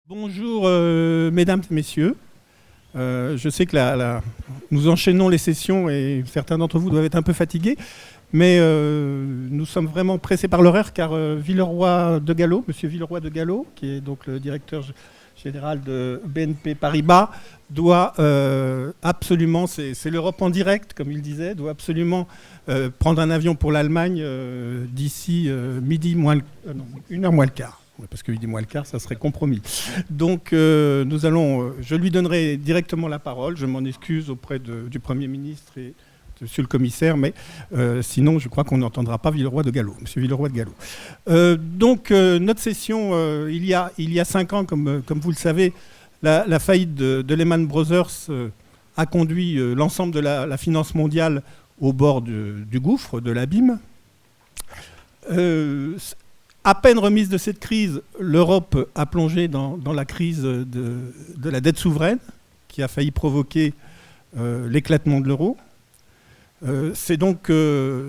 Bonjour mesdames et messieurs. Je sais que nous enchaînons les sessions et certains d'entre vous doivent être un peu fatigués, mais nous sommes vraiment pressés par l'horaire car Villeroy de Galhau, monsieur Villeroy de Galhau, qui est donc le directeur général de BNP Paribas, doit absolument, c'est l'Europe en direct, comme il disait, doit absolument prendre un avion pour l'Allemagne d'ici midi moins, non, 1h moins le quart. Parce que 8 moins le quart, ça serait compromis. Donc je lui donnerai directement la parole. Je m'en excuse auprès du Premier ministre et de Monsieur le Commissaire, mais sinon je crois qu'on n'entendra pas Villeroy de Galhau, Monsieur Villeroy de Galhau. Notre session, il y a 5 ans, comme vous le savez, la faillite de Lehman Brothers a conduit l'ensemble de la finance mondiale au bord du gouffre, de l'abîme. À peine remise de cette crise, l'Europe a plongé dans la crise de la dette souveraine qui a failli provoquer l'éclatement de l'euro. C'est donc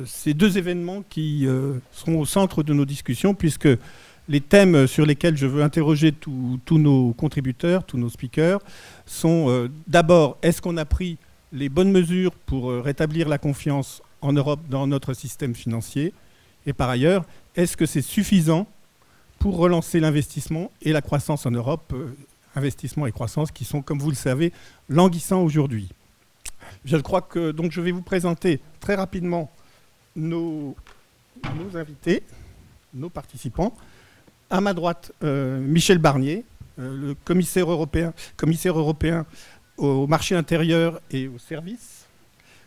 ces deux événements qui seront au centre de nos discussions, puisque les thèmes sur lesquels je veux interroger tous nos contributeurs, tous nos speakers, sont d'abord, est-ce qu'on a pris les bonnes mesures pour rétablir la confiance en Europe dans notre système financier ? Et par ailleurs, est-ce que c'est suffisant pour relancer l'investissement et la croissance en Europe, investissement et croissance qui sont, comme vous le savez, languissants aujourd'hui. Je crois que donc je vais vous présenter très rapidement nos invités, nos participants. À ma droite, Michel Barnier, le commissaire européen au marché intérieur et aux services.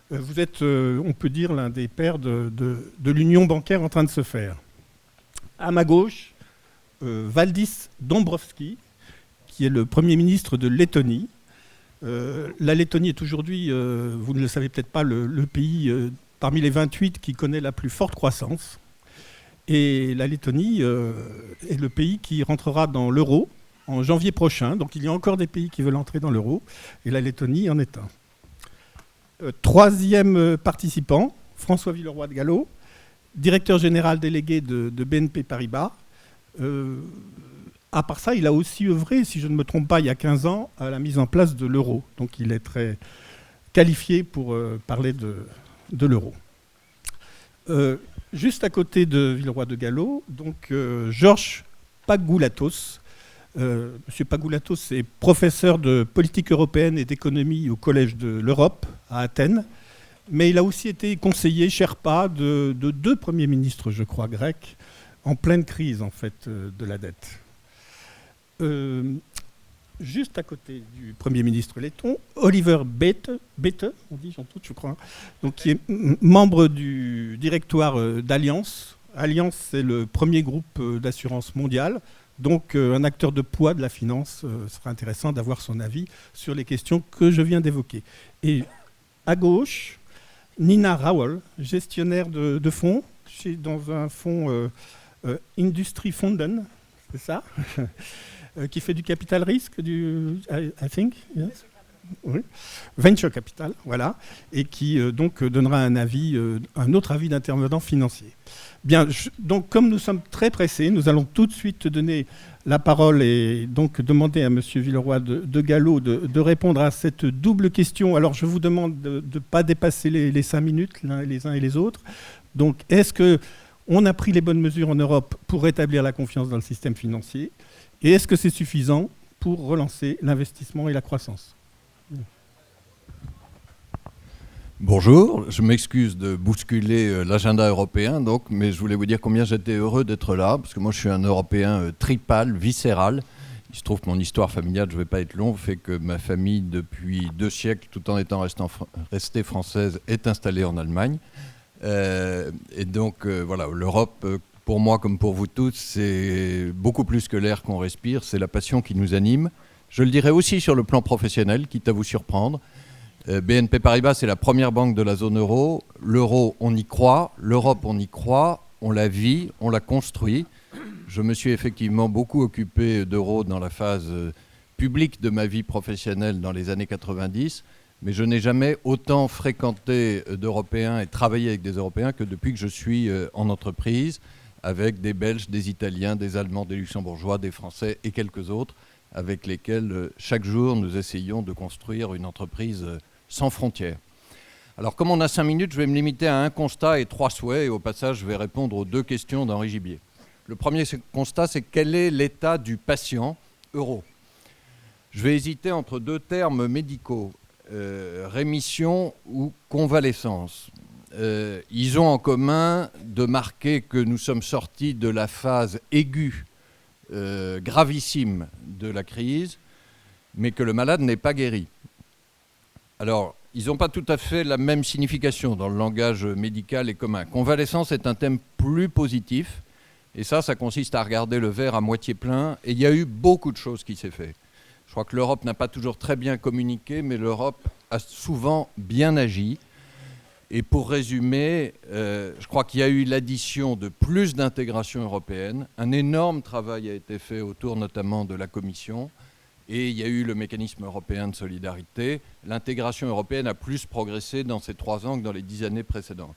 Vous êtes, on peut dire, l'un des pères de l'union bancaire en train de se faire. À ma gauche, Valdis Dombrovskis, qui est le Premier ministre de Lettonie. La Lettonie est aujourd'hui, vous ne le savez peut-être pas, le pays parmi les 28 qui connaît la plus forte croissance. Et la Lettonie est le pays qui rentrera dans l'euro en janvier prochain. Donc il y a encore des pays qui veulent entrer dans l'euro, et la Lettonie en est un. Troisième participant, François Villeroy de Galhau, directeur général délégué de BNP Paribas. À part ça, il a aussi œuvré, si je ne me trompe pas, il y a 15 ans, à la mise en place de l'euro. Donc il est très qualifié pour parler de l'euro. Juste à côté de Villeroy de Galhau, donc Georges Pagoulatos. Monsieur Pagoulatos est professeur de politique européenne et d'économie au Collège de l'Europe à Athènes, mais il a aussi été conseiller Sherpa de 2 premiers ministres, je crois, grecs, en pleine crise en fait de la dette. Juste à côté du Premier ministre letton, Oliver Bäte, on dit j'en doute, je crois, donc, qui est membre du directoire d'Allianz. Allianz, c'est le premier groupe d'assurance mondiale. Donc un acteur de poids de la finance, sera intéressant d'avoir son avis sur les questions que je viens d'évoquer. Et à gauche, Nina Rauwel, gestionnaire de fonds, dans un fonds Industry Fonden, c'est ça qui fait du capital risque, I think, yes. Oui. Venture Capital, voilà, et qui donc donnera un autre avis d'intervenant financier. Bien, donc comme nous sommes très pressés, nous allons tout de suite donner la parole et donc demander à Monsieur Villeroy de Galhau de répondre à cette double question. Alors je vous demande de ne pas dépasser les 5 minutes, les uns et les autres. Donc est-ce qu'on a pris les bonnes mesures en Europe pour rétablir la confiance dans le système financier ? Et est-ce que c'est suffisant pour relancer l'investissement et la croissance ? Bonjour, je m'excuse de bousculer l'agenda européen, mais je voulais vous dire combien j'étais heureux d'être là, parce que moi je suis un Européen tripal, viscéral. Il se trouve que mon histoire familiale, je ne vais pas être long, fait que ma famille, depuis 2 siècles, tout en étant restée française, est installée en Allemagne. Et donc voilà, l'Europe, pour moi comme pour vous tous, c'est beaucoup plus que l'air qu'on respire, c'est la passion qui nous anime. Je le dirais aussi sur le plan professionnel, quitte à vous surprendre. BNP Paribas, c'est la première banque de la zone euro. L'euro, on y croit. L'Europe, on y croit. On la vit, on la construit. Je me suis effectivement beaucoup occupé d'euro dans la phase publique de ma vie professionnelle dans les années 90. Mais je n'ai jamais autant fréquenté d'Européens et travaillé avec des Européens que depuis que je suis en entreprise, avec des Belges, des Italiens, des Allemands, des Luxembourgeois, des Français et quelques autres, avec lesquels chaque jour nous essayons de construire une entreprise sans frontières. Alors comme on a 5 minutes, je vais me limiter à un constat et 3 souhaits, et au passage je vais répondre aux 2 questions d'Henri Gibier. Le premier constat, c'est quel est l'état du patient euro. Je vais hésiter entre 2 termes médicaux, rémission ou convalescence. Ils ont en commun de marquer que nous sommes sortis de la phase aiguë, gravissime de la crise, mais que le malade n'est pas guéri. Alors, ils n'ont pas tout à fait la même signification dans le langage médical et commun. Convalescence est un thème plus positif, et ça consiste à regarder le verre à moitié plein, et il y a eu beaucoup de choses qui s'est fait. Je crois que l'Europe n'a pas toujours très bien communiqué, mais l'Europe a souvent bien agi. Et pour résumer, je crois qu'il y a eu l'addition de plus d'intégration européenne. Un énorme travail a été fait autour notamment de la Commission. Et il y a eu le mécanisme européen de solidarité. L'intégration européenne a plus progressé dans ces 3 ans que dans les 10 années précédentes.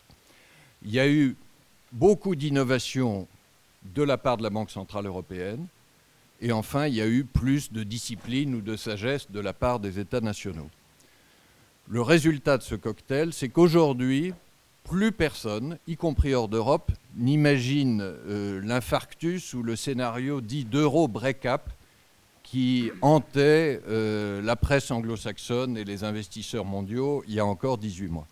Il y a eu beaucoup d'innovations de la part de la Banque centrale européenne. Et enfin, il y a eu plus de discipline ou de sagesse de la part des États nationaux. Le résultat de ce cocktail, c'est qu'aujourd'hui, plus personne, y compris hors d'Europe, n'imagine l'infarctus ou le scénario dit d'euro break-up qui hantait la presse anglo-saxonne et les investisseurs mondiaux il y a encore 18 mois.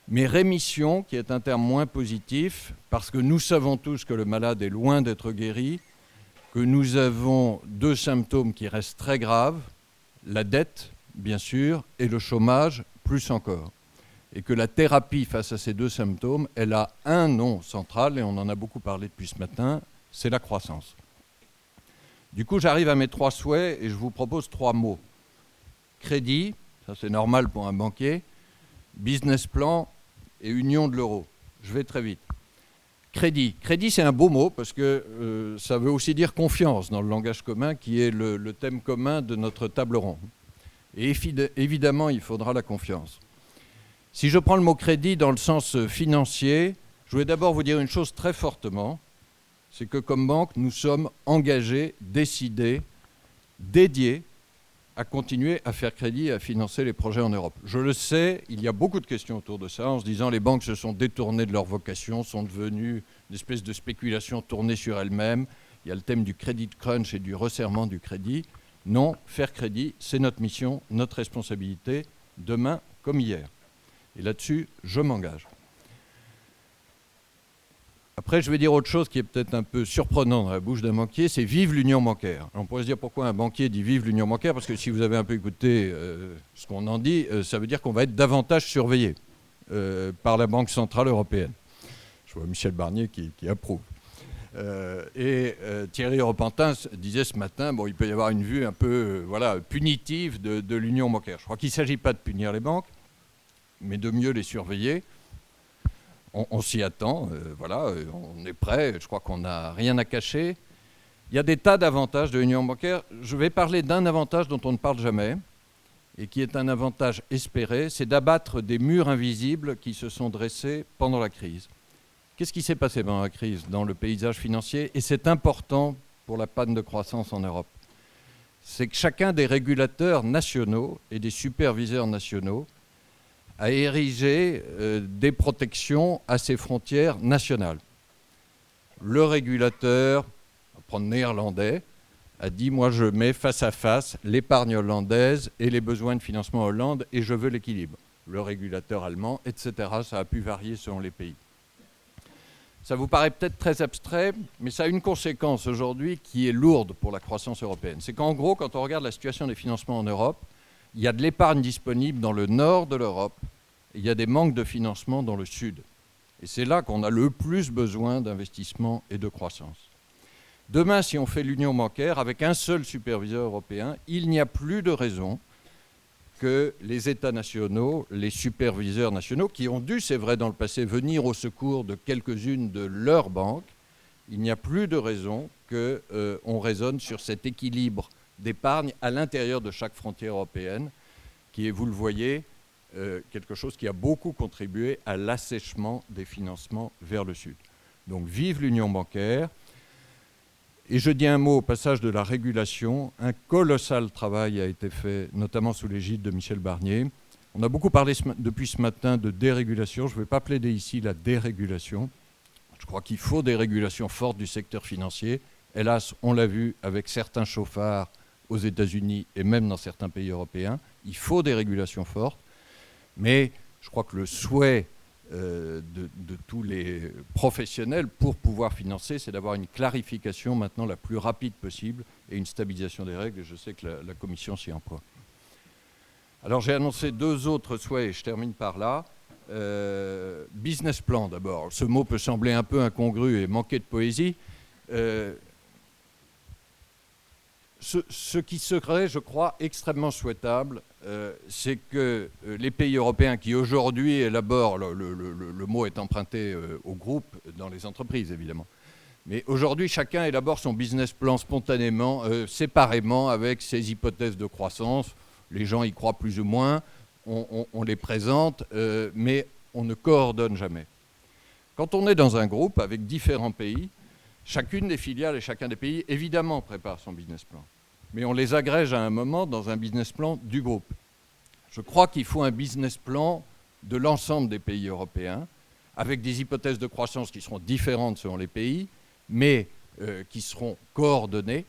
Mais rémission, qui est un terme moins positif, parce que nous savons tous que le malade est loin d'être guéri, que nous avons 2 symptômes qui restent très graves, la dette, bien sûr, et le chômage, plus encore. Et que la thérapie face à ces 2 symptômes, elle a un nom central, et on en a beaucoup parlé depuis ce matin, c'est la croissance. Du coup, j'arrive à mes 3 souhaits et je vous propose 3 mots. Crédit, ça c'est normal pour un banquier, business plan et union de l'euro. Je vais très vite. Crédit. Crédit, c'est un beau mot parce que ça veut aussi dire confiance dans le langage commun qui est le thème commun de notre table ronde. Et évidemment, il faudra la confiance. Si je prends le mot crédit dans le sens financier, je voulais d'abord vous dire une chose très fortement, c'est que comme banque, nous sommes engagés, décidés, dédiés à continuer à faire crédit et à financer les projets en Europe. Je le sais, il y a beaucoup de questions autour de ça, en se disant les banques se sont détournées de leur vocation, sont devenues une espèce de spéculation tournée sur elles-mêmes. Il y a le thème du credit crunch et du resserrement du crédit. Non, faire crédit, c'est notre mission, notre responsabilité, demain comme hier. Et là-dessus, je m'engage. Après, je vais dire autre chose qui est peut-être un peu surprenant dans la bouche d'un banquier, c'est « vive l'union bancaire ». On pourrait se dire pourquoi un banquier dit « vive l'union bancaire », parce que si vous avez un peu écouté ce qu'on en dit, ça veut dire qu'on va être davantage surveillé par la Banque centrale européenne. Je vois Michel Barnier qui approuve. Thierry Repentin disait ce matin, il peut y avoir une vue un peu punitive de l'union bancaire. Je crois qu'il ne s'agit pas de punir les banques, mais de mieux les surveiller. On s'y attend, on est prêt, je crois qu'on n'a rien à cacher. Il y a des tas d'avantages de l'union bancaire. Je vais parler d'un avantage dont on ne parle jamais, et qui est un avantage espéré, c'est d'abattre des murs invisibles qui se sont dressés pendant la crise. Qu'est-ce qui s'est passé pendant la crise dans le paysage financier? Et c'est important pour la panne de croissance en Europe. C'est que chacun des régulateurs nationaux et des superviseurs nationaux a érigé des protections à ses frontières nationales. Le régulateur, on va prendre néerlandais, a dit « moi je mets face à face l'épargne hollandaise et les besoins de financement en Hollande et je veux l'équilibre ». Le régulateur allemand, etc. Ça a pu varier selon les pays. Ça vous paraît peut-être très abstrait, mais ça a une conséquence aujourd'hui qui est lourde pour la croissance européenne. C'est qu'en gros, quand on regarde la situation des financements en Europe, il y a de l'épargne disponible dans le nord de l'Europe et il y a des manques de financement dans le sud. Et c'est là qu'on a le plus besoin d'investissement et de croissance. Demain, si on fait l'union bancaire avec un seul superviseur européen, il n'y a plus de raison que les États nationaux, les superviseurs nationaux, qui ont dû, c'est vrai dans le passé, venir au secours de quelques-unes de leurs banques, il n'y a plus de raison qu'on raisonne sur cet équilibre d'épargne à l'intérieur de chaque frontière européenne, qui est, vous le voyez, quelque chose qui a beaucoup contribué à l'assèchement des financements vers le sud. Donc vive l'union bancaire. Et je dis un mot au passage de la régulation. Un colossal travail a été fait, notamment sous l'égide de Michel Barnier. On a beaucoup parlé depuis ce matin de dérégulation. Je ne vais pas plaider ici la dérégulation. Je crois qu'il faut des régulations fortes du secteur financier. Hélas, on l'a vu avec certains chauffards aux États-Unis et même dans certains pays européens. Il faut des régulations fortes. Mais je crois que le souhait de tous les professionnels pour pouvoir financer, c'est d'avoir une clarification maintenant la plus rapide possible et une stabilisation des règles. Et je sais que la Commission s'y emploie. Alors j'ai annoncé 2 autres souhaits et je termine par là. Business plan d'abord. Ce mot peut sembler un peu incongru et manquer de poésie. Ce qui serait, je crois, extrêmement souhaitable, c'est que les pays européens qui aujourd'hui élaborent, le mot est emprunté au groupe, dans les entreprises évidemment, mais aujourd'hui chacun élabore son business plan spontanément, séparément, avec ses hypothèses de croissance. Les gens y croient plus ou moins, on les présente, mais on ne coordonne jamais. Quand on est dans un groupe avec différents pays, chacune des filiales et chacun des pays, évidemment, prépare son business plan. Mais on les agrège à un moment dans un business plan du groupe. Je crois qu'il faut un business plan de l'ensemble des pays européens, avec des hypothèses de croissance qui seront différentes selon les pays, mais qui seront coordonnées.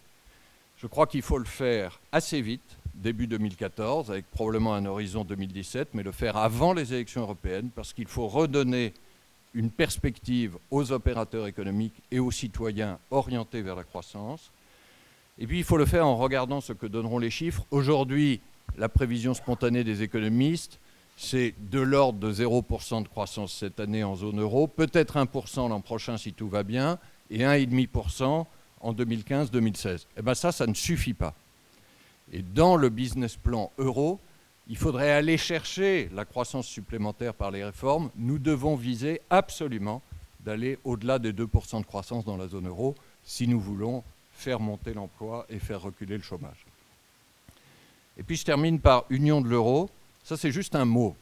Je crois qu'il faut le faire assez vite, début 2014, avec probablement un horizon 2017, mais le faire avant les élections européennes, parce qu'il faut redonner une perspective aux opérateurs économiques et aux citoyens orientés vers la croissance. Et puis il faut le faire en regardant ce que donneront les chiffres. Aujourd'hui, la prévision spontanée des économistes, c'est de l'ordre de 0% de croissance cette année en zone euro, peut-être 1% l'an prochain si tout va bien, et 1,5% en 2015-2016. Eh bien ça ne suffit pas. Et dans le business plan euro, il faudrait aller chercher la croissance supplémentaire par les réformes. Nous devons viser absolument d'aller au-delà des 2% de croissance dans la zone euro si nous voulons faire monter l'emploi et faire reculer le chômage. Et puis je termine par Union de l'euro. Ça, c'est juste un mot.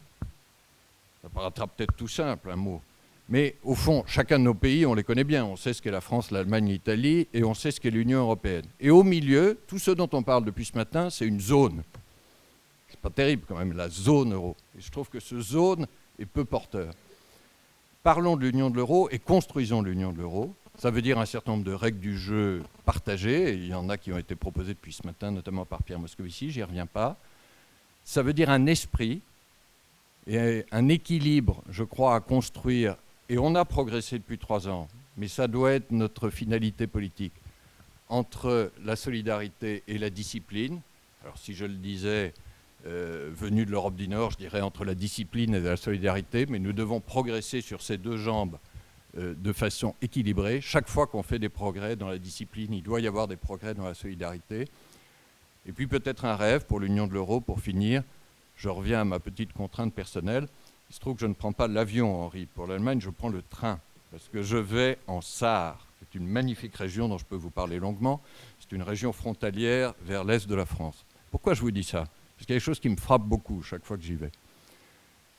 Ça paraîtra peut-être tout simple, un mot. Mais au fond, chacun de nos pays, on les connaît bien. On sait ce qu'est la France, l'Allemagne, l'Italie, et on sait ce qu'est l'Union européenne. Et au milieu, tout ce dont on parle depuis ce matin, c'est une zone. C'est pas terrible quand même, la zone euro. Et je trouve que ce zone est peu porteur. Parlons de l'Union de l'euro et construisons l'Union de l'euro. Ça veut dire un certain nombre de règles du jeu partagées. Il y en a qui ont été proposées depuis ce matin, notamment par Pierre Moscovici, j'y reviens pas. Ça veut dire un esprit et un équilibre, je crois, à construire. Et on a progressé depuis 3 ans, mais ça doit être notre finalité politique, entre la solidarité et la discipline. Alors si je le disais, venu de l'Europe du Nord, je dirais entre la discipline et la solidarité, mais nous devons progresser sur ces 2 jambes de façon équilibrée. Chaque fois qu'on fait des progrès dans la discipline, il doit y avoir des progrès dans la solidarité. Et puis peut-être un rêve pour l'Union de l'euro, pour finir. Je reviens à ma petite contrainte personnelle. Il se trouve que je ne prends pas l'avion, Henri. Pour l'Allemagne, je prends le train, parce que je vais en Sarre. C'est une magnifique région dont je peux vous parler longuement. C'est une région frontalière vers l'est de la France. Pourquoi je vous dis ça ? Parce qu'il y a quelque chose qui me frappe beaucoup chaque fois que j'y vais.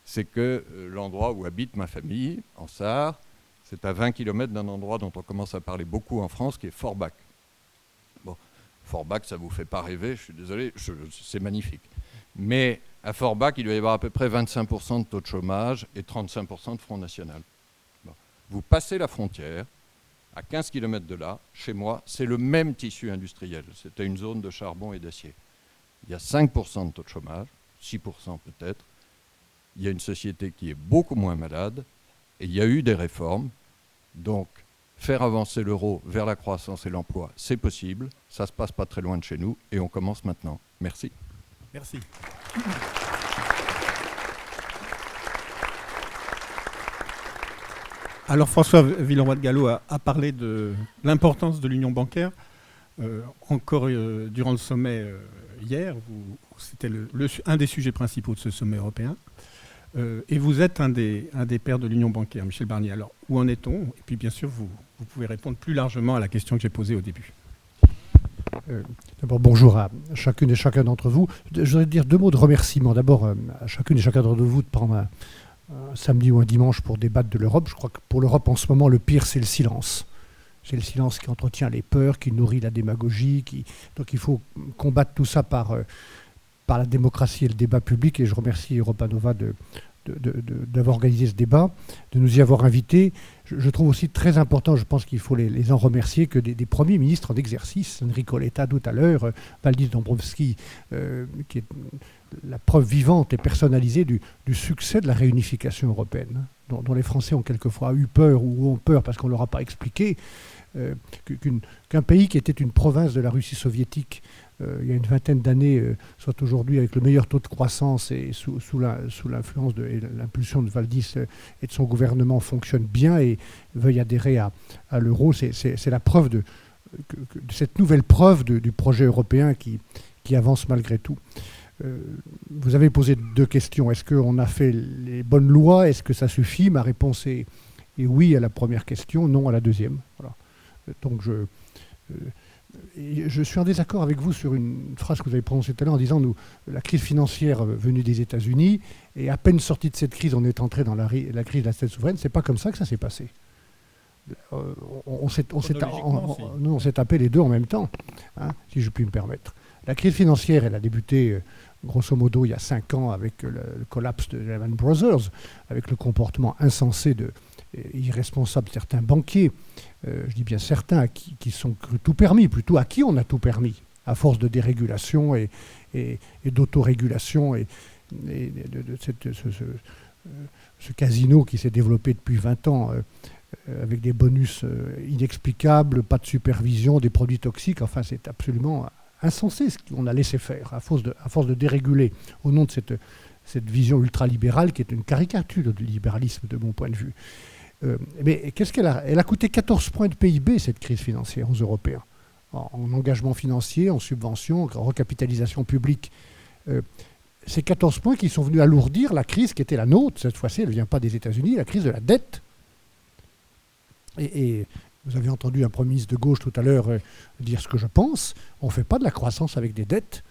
C'est que l'endroit où habite ma famille, en Sarre, c'est à 20 km d'un endroit dont on commence à parler beaucoup en France, qui est Forbach. Bon, Forbach, ça ne vous fait pas rêver, je suis désolé, c'est magnifique. Mais à Forbach, il doit y avoir à peu près 25% de taux de chômage et 35% de Front National. Bon. Vous passez la frontière, à 15 km de là, chez moi, c'est le même tissu industriel. C'était une zone de charbon et d'acier. Il y a 5% de taux de chômage, 6% peut-être. Il y a une société qui est beaucoup moins malade et il y a eu des réformes. Donc, faire avancer l'euro vers la croissance et l'emploi, c'est possible. Ça ne se passe pas très loin de chez nous et on commence maintenant. Merci. Merci. Alors François Villeroy de Galhau a parlé de l'importance de l'union bancaire. Encore durant le sommet hier, c'était un des sujets principaux de ce sommet européen. Et vous êtes un des pères de l'union bancaire, Michel Barnier. Alors, où en est-on ? Et puis, bien sûr, vous pouvez répondre plus largement à la question que j'ai posée au début. D'abord, bonjour à chacune et chacun d'entre vous. Je voudrais dire 2 mots de remerciement. D'abord, à chacune et chacun d'entre vous de prendre un samedi ou un dimanche pour débattre de l'Europe. Je crois que pour l'Europe, en ce moment, le pire, c'est le silence. C'est le silence qui entretient les peurs, qui nourrit la démagogie. Donc il faut combattre tout ça par la démocratie et le débat public. Et je remercie Europa Nova d'avoir organisé ce débat, de nous y avoir invités. Je trouve aussi très important, je pense qu'il faut les en remercier, que des premiers ministres en exercice, Enrico Letta tout à l'heure, Valdis Dombrovskis, qui est la preuve vivante et personnalisée du succès de la réunification européenne, dont les Français ont quelquefois eu peur ou ont peur parce qu'on ne leur a pas expliqué qu'un pays qui était une province de la Russie soviétique il y a une vingtaine d'années, soit aujourd'hui avec le meilleur taux de croissance et sous l'influence et l'impulsion de Valdis et de son gouvernement fonctionne bien et veuille adhérer à l'euro, c'est la preuve de cette nouvelle preuve du projet européen qui avance malgré tout. Vous avez posé 2 questions. Est-ce qu'on a fait les bonnes lois? Est-ce que ça suffit? Ma réponse est oui à la première question, non à la deuxième. Voilà. Donc je suis en désaccord avec vous sur une phrase que vous avez prononcée tout à l'heure en disant la crise financière venue des États-Unis et à peine sortie de cette crise, on est entré dans la crise de la dette souveraine. C'est pas comme ça que ça s'est passé. On s'est tapé les deux en même temps, hein, si je puis me permettre. La crise financière, elle a débuté grosso modo il y a 5 ans avec le collapse de Lehman Brothers, avec le comportement insensé irresponsable de certains banquiers, je dis bien certains, qui sont tout permis, plutôt à qui on a tout permis, à force de dérégulation et d'autorégulation et de ce casino qui s'est développé depuis 20 ans avec des bonus inexplicables, pas de supervision, des produits toxiques. Enfin, c'est absolument insensé ce qu'on a laissé faire à force de déréguler au nom de cette vision ultralibérale qui est une caricature du libéralisme de mon point de vue. Mais qu'est-ce qu'elle a? Elle a coûté 14 points de PIB, cette crise financière, aux Européens, en engagement financier, en subvention, en recapitalisation publique. Ces 14 points qui sont venus alourdir la crise qui était la nôtre, cette fois-ci, elle ne vient pas des États-Unis, la crise de la dette. Et vous avez entendu un Premier ministre de gauche tout à l'heure dire ce que je pense. On ne fait pas de la croissance avec des dettes.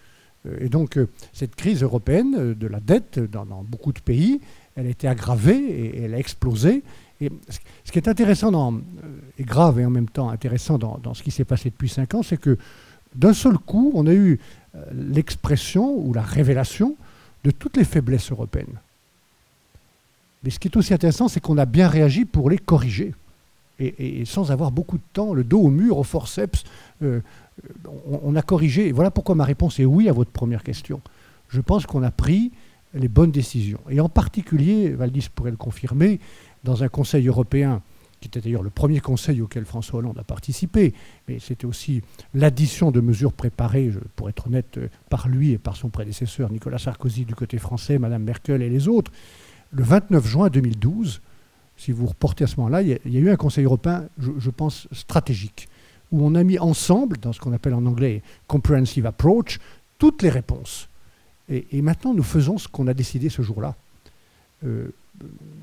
Et donc, cette crise européenne de la dette dans beaucoup de pays, elle a été aggravée et elle a explosé. Et ce qui est intéressant, et grave et en même temps intéressant dans ce qui s'est passé depuis 5 ans, c'est que d'un seul coup, on a eu l'expression ou la révélation de toutes les faiblesses européennes. Mais ce qui est aussi intéressant, c'est qu'on a bien réagi pour les corriger. Et sans avoir beaucoup de temps, le dos au mur, au forceps, on a corrigé. Et voilà pourquoi ma réponse est oui à votre première question. Je pense qu'on a pris les bonnes décisions. Et en particulier, Valdis pourrait le confirmer, dans un Conseil européen, qui était d'ailleurs le premier Conseil auquel François Hollande a participé, mais c'était aussi l'addition de mesures préparées, pour être honnête, par lui et par son prédécesseur, Nicolas Sarkozy du côté français, Mme Merkel et les autres. Le 29 juin 2012, si vous reportez à ce moment-là, il y a eu un Conseil européen, je pense, stratégique, où on a mis ensemble, dans ce qu'on appelle en anglais « comprehensive approach », toutes les réponses. Et maintenant, nous faisons ce qu'on a décidé ce jour-là,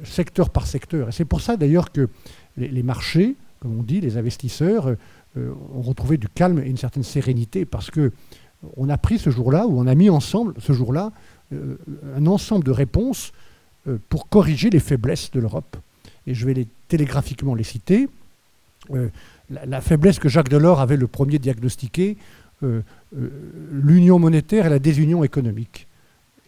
secteur par secteur. Et c'est pour ça, d'ailleurs, que les marchés, comme on dit, les investisseurs, ont retrouvé du calme et une certaine sérénité, parce qu'on a pris ce jour-là, ou on a mis ensemble, ce jour-là, un ensemble de réponses pour corriger les faiblesses de l'Europe. Et je vais télégraphiquement les citer. La faiblesse que Jacques Delors avait le premier diagnostiquée, l'union monétaire et la désunion économique,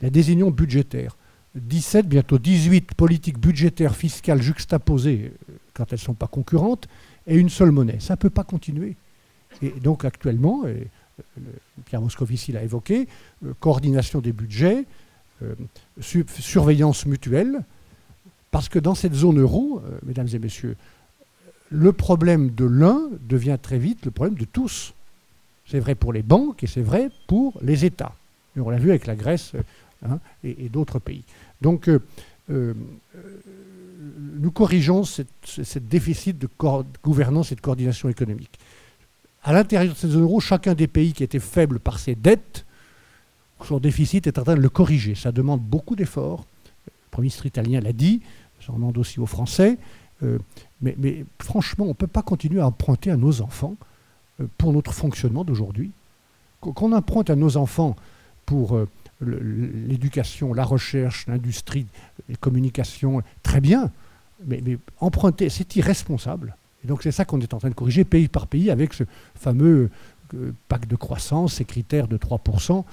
la désunion budgétaire. 17, bientôt 18 politiques budgétaires fiscales juxtaposées, quand elles ne sont pas concurrentes, et une seule monnaie. Ça ne peut pas continuer. Et donc actuellement, Pierre Moscovici l'a évoqué, coordination des budgets, surveillance mutuelle, parce que dans cette zone euro, mesdames et messieurs, le problème de l'un devient très vite le problème de tous. C'est vrai pour les banques et c'est vrai pour les États. Et on l'a vu avec la Grèce et d'autres pays. Donc, nous corrigeons ce déficit de gouvernance et de coordination économique. À l'intérieur de cette zone euro, chacun des pays qui était faible par ses dettes, son déficit est en train de le corriger. Ça demande beaucoup d'efforts. Le Premier ministre italien l'a dit, ça demande aussi aux Français. Mais franchement, on ne peut pas continuer à emprunter à nos enfants pour notre fonctionnement d'aujourd'hui. Qu'on emprunte à nos enfants pour l'éducation, la recherche, l'industrie, les communications, très bien, mais emprunter, c'est irresponsable. Et donc c'est ça qu'on est en train de corriger pays par pays avec ce fameux pacte de croissance, ces critères de 3%.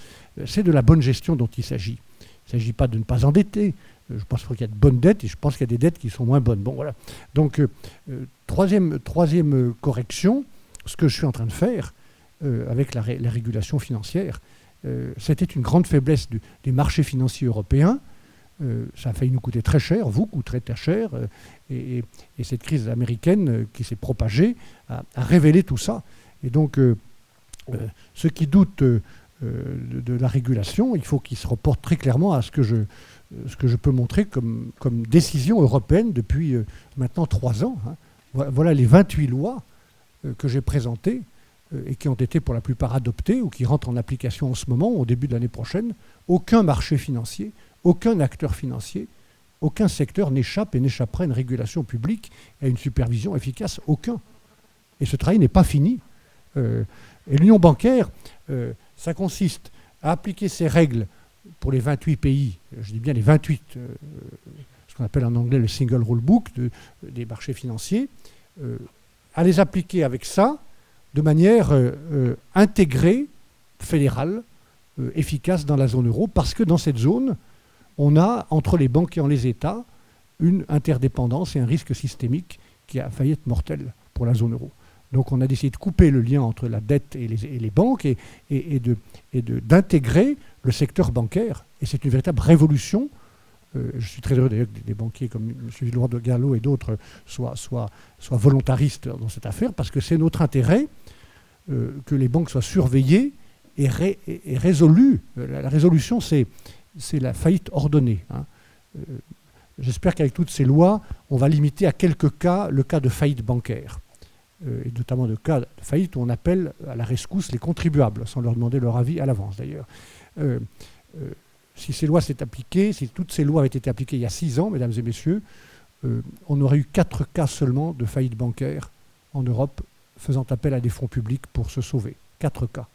C'est de la bonne gestion dont il s'agit. Il ne s'agit pas de ne pas endetter. Je pense qu'il y a de bonnes dettes et je pense qu'il y a des dettes qui sont moins bonnes. Bon, voilà. Donc, troisième correction, ce que je suis en train de faire avec la régulation financière, c'était une grande faiblesse des marchés financiers européens. Ça a failli nous coûter très cher, vous coûterez très cher. Et cette crise américaine qui s'est propagée a révélé tout ça. Et donc, ceux qui doutent de la régulation, il faut qu'ils se reportent très clairement à ce que je peux montrer comme décision européenne depuis maintenant 3 ans. Hein. Voilà les 28 lois que j'ai présentées et qui ont été pour la plupart adoptées ou qui rentrent en application en ce moment, au début de l'année prochaine. Aucun marché financier, aucun acteur financier, aucun secteur n'échappe et n'échappera à une régulation publique et à une supervision efficace. Aucun. Et ce travail n'est pas fini. Et l'union bancaire, ça consiste à appliquer ces règles pour les 28 pays, je dis bien les 28, ce qu'on appelle en anglais le single rule book des marchés financiers, à les appliquer avec ça de manière intégrée, fédérale, efficace dans la zone euro, parce que dans cette zone, on a, entre les banques et les États, une interdépendance et un risque systémique qui a failli être mortel pour la zone euro. Donc on a décidé de couper le lien entre la dette et les banques et d'intégrer le secteur bancaire. Et c'est une véritable révolution. Je suis très heureux d'ailleurs que des banquiers comme M. Villeroy de Gallo et d'autres soient volontaristes dans cette affaire, parce que c'est notre intérêt que les banques soient surveillées et résolues. La résolution, c'est la faillite ordonnée. Hein. J'espère qu'avec toutes ces lois, on va limiter à quelques cas le cas de faillite bancaire. Et notamment de cas de faillite où on appelle à la rescousse les contribuables, sans leur demander leur avis à l'avance d'ailleurs. Si ces lois s'étaient appliquées, si toutes ces lois avaient été appliquées il y a 6 ans, mesdames et messieurs, on aurait eu 4 cas seulement de faillite bancaire en Europe faisant appel à des fonds publics pour se sauver. 4 cas.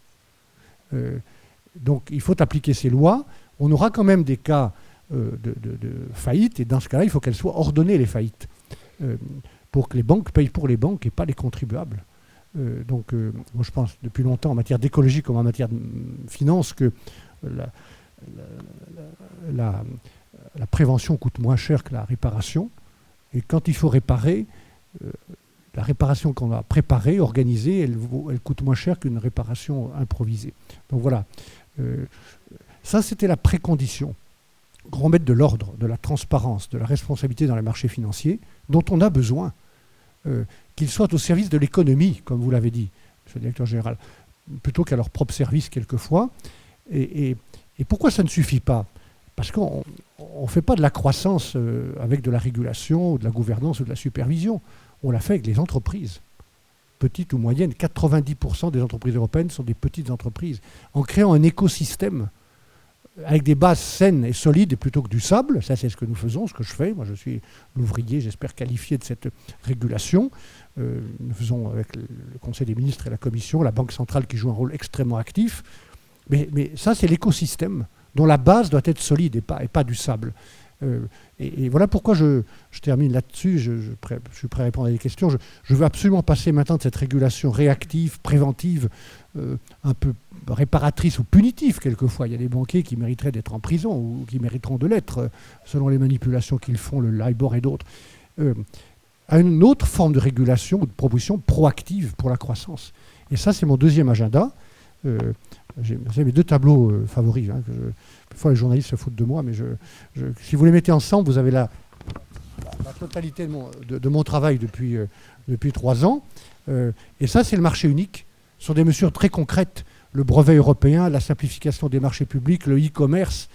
Donc il faut appliquer ces lois. On aura quand même des cas de faillite, et dans ce cas-là, il faut qu'elles soient ordonnées, les faillites. Pour que les banques payent pour les banques et pas les contribuables. Donc, moi, je pense depuis longtemps, en matière d'écologie comme en matière de finance, que la prévention coûte moins cher que la réparation. Et quand il faut réparer, la réparation qu'on a préparée, organisée, elle coûte moins cher qu'une réparation improvisée. Donc voilà. Ça, c'était la précondition. Remettre de l'ordre, de la transparence, de la responsabilité dans les marchés financiers, dont on a besoin, qu'ils soient au service de l'économie, comme vous l'avez dit, monsieur le directeur général, plutôt qu'à leur propre service quelquefois. Et pourquoi ça ne suffit pas? Parce qu'on ne fait pas de la croissance avec de la régulation, ou de la gouvernance, ou de la supervision. On l'a fait avec les entreprises, petites ou moyennes. 90% des entreprises européennes sont des petites entreprises. En créant un écosystème avec des bases saines et solides, et plutôt que du sable, ça c'est ce que nous faisons, ce que je fais. Moi je suis l'ouvrier, j'espère qualifié de cette régulation. Nous faisons avec le Conseil des ministres et la Commission, la Banque centrale qui joue un rôle extrêmement actif. Mais ça c'est l'écosystème dont la base doit être solide et pas du sable. Et voilà pourquoi je termine là-dessus, je suis prêt à répondre à des questions. Je veux absolument passer maintenant de cette régulation réactive, préventive, un peu réparatrice ou punitive quelquefois. Il y a des banquiers qui mériteraient d'être en prison ou qui mériteront de l'être, selon les manipulations qu'ils font, le LIBOR et d'autres, à une autre forme de régulation ou de proposition proactive pour la croissance. Et ça, c'est mon deuxième agenda. J'ai mes 2 tableaux favoris. Hein, parfois, les journalistes se foutent de moi, mais si vous les mettez ensemble, vous avez la totalité de mon travail depuis 3 ans. Et ça, c'est le marché unique. Ce sont des mesures très concrètes. Le brevet européen, la simplification des marchés publics, le e-commerce,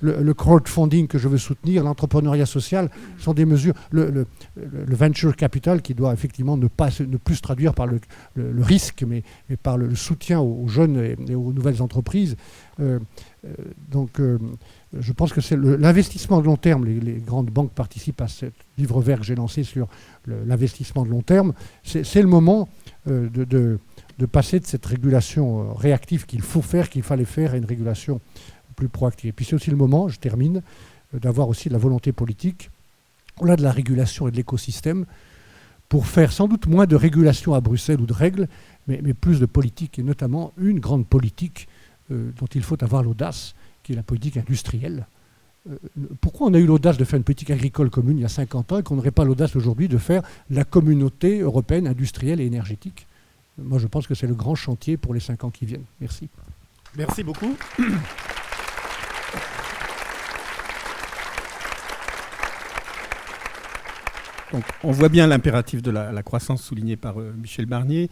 le crowdfunding que je veux soutenir, l'entrepreneuriat social, sont des mesures. Le venture capital qui doit effectivement ne plus se traduire par le risque, mais par le soutien aux jeunes et aux nouvelles entreprises. Donc, je pense que c'est l'investissement de long terme. Les grandes banques participent à ce livre vert que j'ai lancé sur l'investissement de long terme. C'est le moment de passer de cette régulation réactive qu'il fallait faire, à une régulation plus proactive. Et puis c'est aussi le moment, je termine, d'avoir aussi de la volonté politique, au-delà de la régulation et de l'écosystème, pour faire sans doute moins de régulation à Bruxelles ou de règles, mais plus de politique, et notamment une grande politique dont il faut avoir l'audace, qui est la politique industrielle. Pourquoi on a eu l'audace de faire une politique agricole commune il y a 50 ans et qu'on n'aurait pas l'audace aujourd'hui de faire la communauté européenne industrielle et énergétique? Moi, je pense que c'est le grand chantier pour les 5 ans qui viennent. Merci. Merci beaucoup. Donc, on voit bien l'impératif de la croissance souligné par Michel Barnier.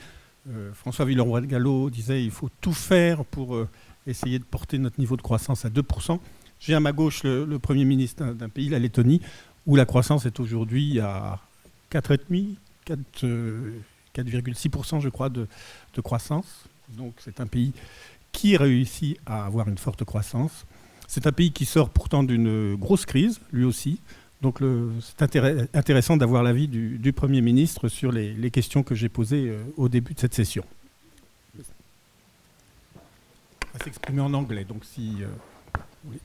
François Villeroy-Gallo disait qu'il faut tout faire pour essayer de porter notre niveau de croissance à 2%. J'ai à ma gauche le Premier ministre d'un pays, la Lettonie, où la croissance est aujourd'hui à 4,6%, je crois, de croissance. Donc c'est un pays qui réussit à avoir une forte croissance. C'est un pays qui sort pourtant d'une grosse crise, lui aussi. Donc c'est intéressant d'avoir l'avis du Premier ministre sur les questions que j'ai posées au début de cette session. On va s'exprimer en anglais, donc si... oui.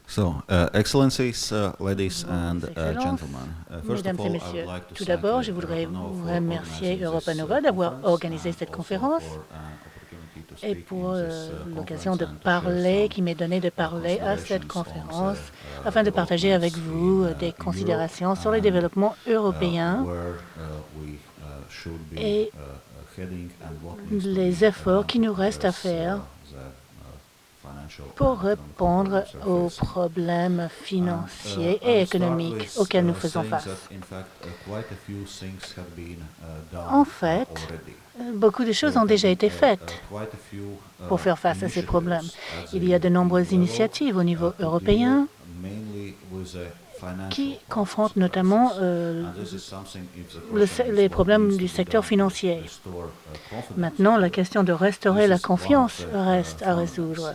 So, Excellencies, ladies and gentlemen, first of Mesdames et all, I messieurs, would like to tout thank d'abord, je voudrais vous remercier Europa Nova d'avoir organisé cette conférence et pour l'occasion de parler, qui m'est donnée de parler à cette conférence afin de partager avec vous des considérations sur les développements européens et les efforts qui nous restent à faire pour répondre aux problèmes financiers et économiques auxquels nous faisons face. En fait, beaucoup de choses ont déjà été faites pour faire face à ces problèmes. Il y a de nombreuses initiatives au niveau européen qui confrontent notamment les problèmes du secteur financier. Maintenant, la question de restaurer la confiance reste à résoudre.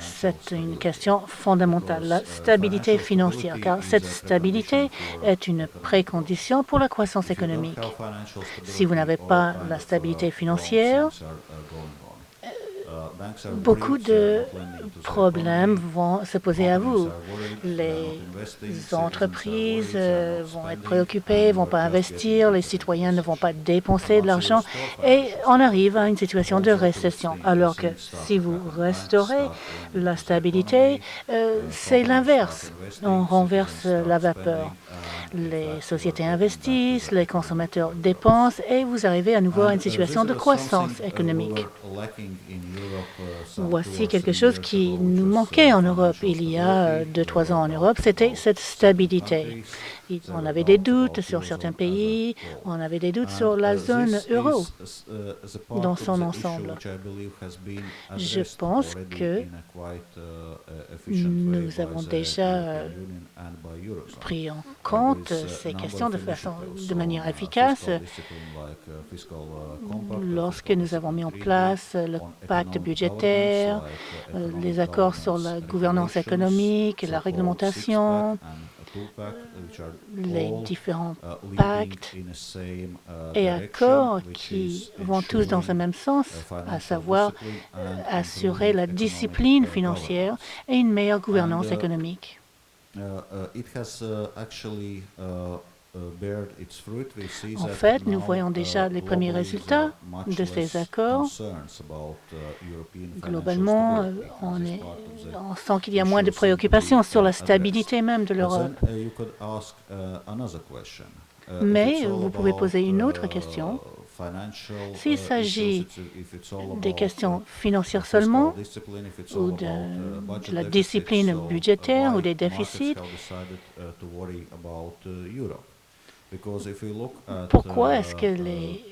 C'est une question fondamentale, la stabilité financière, car cette stabilité est une précondition pour la croissance économique. Si vous n'avez pas la stabilité financière, beaucoup de problèmes vont se poser à vous. Les entreprises vont être préoccupées, ne vont pas investir, les citoyens ne vont pas dépenser de l'argent et on arrive à une situation de récession. Alors que si vous restaurez la stabilité, c'est l'inverse. On renverse la vapeur. Les sociétés investissent, les consommateurs dépensent et vous arrivez à nouveau à une situation de croissance économique. Voici quelque chose qui nous manquait en Europe il y a 2-3 ans en Europe, c'était cette stabilité. On avait des doutes sur certains pays, on avait des doutes sur la zone euro dans son ensemble. Je pense que nous avons déjà pris en compte ces questions de manière efficace lorsque nous avons mis en place le pacte budgétaire, les accords sur la gouvernance économique, la réglementation, les différents pactes et accords qui vont tous dans le même sens, à savoir assurer la discipline financière et une meilleure gouvernance économique. En fait, nous voyons déjà les premiers résultats de ces accords. Globalement, on sent qu'il y a moins de préoccupations sur la stabilité même de l'Europe. Mais vous pouvez poser une autre question. S'il s'agit des questions financières seulement, ou de la discipline budgétaire, ou des déficits, pourquoi est-ce que les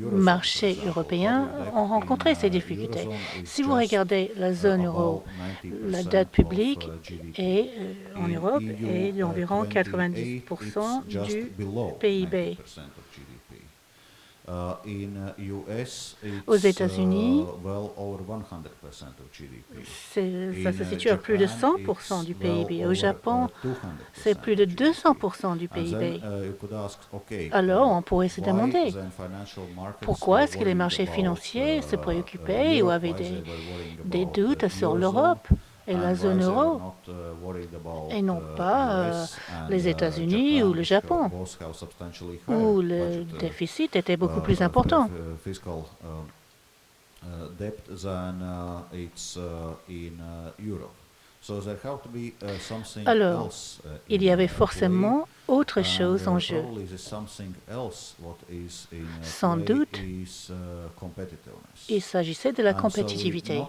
marchés européens ont rencontré ces difficultés? Si vous regardez la zone euro, la dette publique en Europe est d'environ 90% du PIB. Aux États-Unis, ça se situe à plus de 100% du PIB. Au Japon, c'est plus de 200% du PIB. Alors, on pourrait se demander pourquoi est-ce que les marchés financiers se préoccupaient ou avaient des doutes sur l'Europe et la zone euro, et non pas les États-Unis ou le Japon, où le déficit était beaucoup plus important. Alors, il y avait forcément autre chose en jeu. Sans doute, il s'agissait de la compétitivité.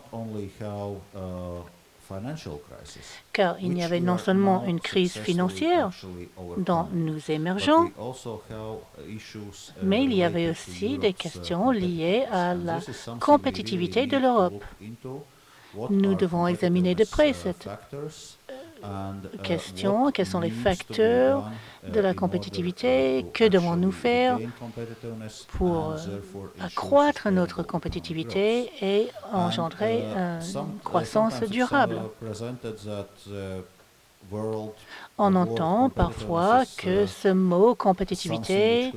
Car il y avait non seulement une crise financière dont nous émergeons, mais il y avait aussi des questions liées à la compétitivité de l'Europe. Nous devons examiner de près cette question. Quels sont les facteurs de la compétitivité? Que devons-nous faire pour accroître notre compétitivité et engendrer une croissance durable? On entend parfois que ce mot compétitivité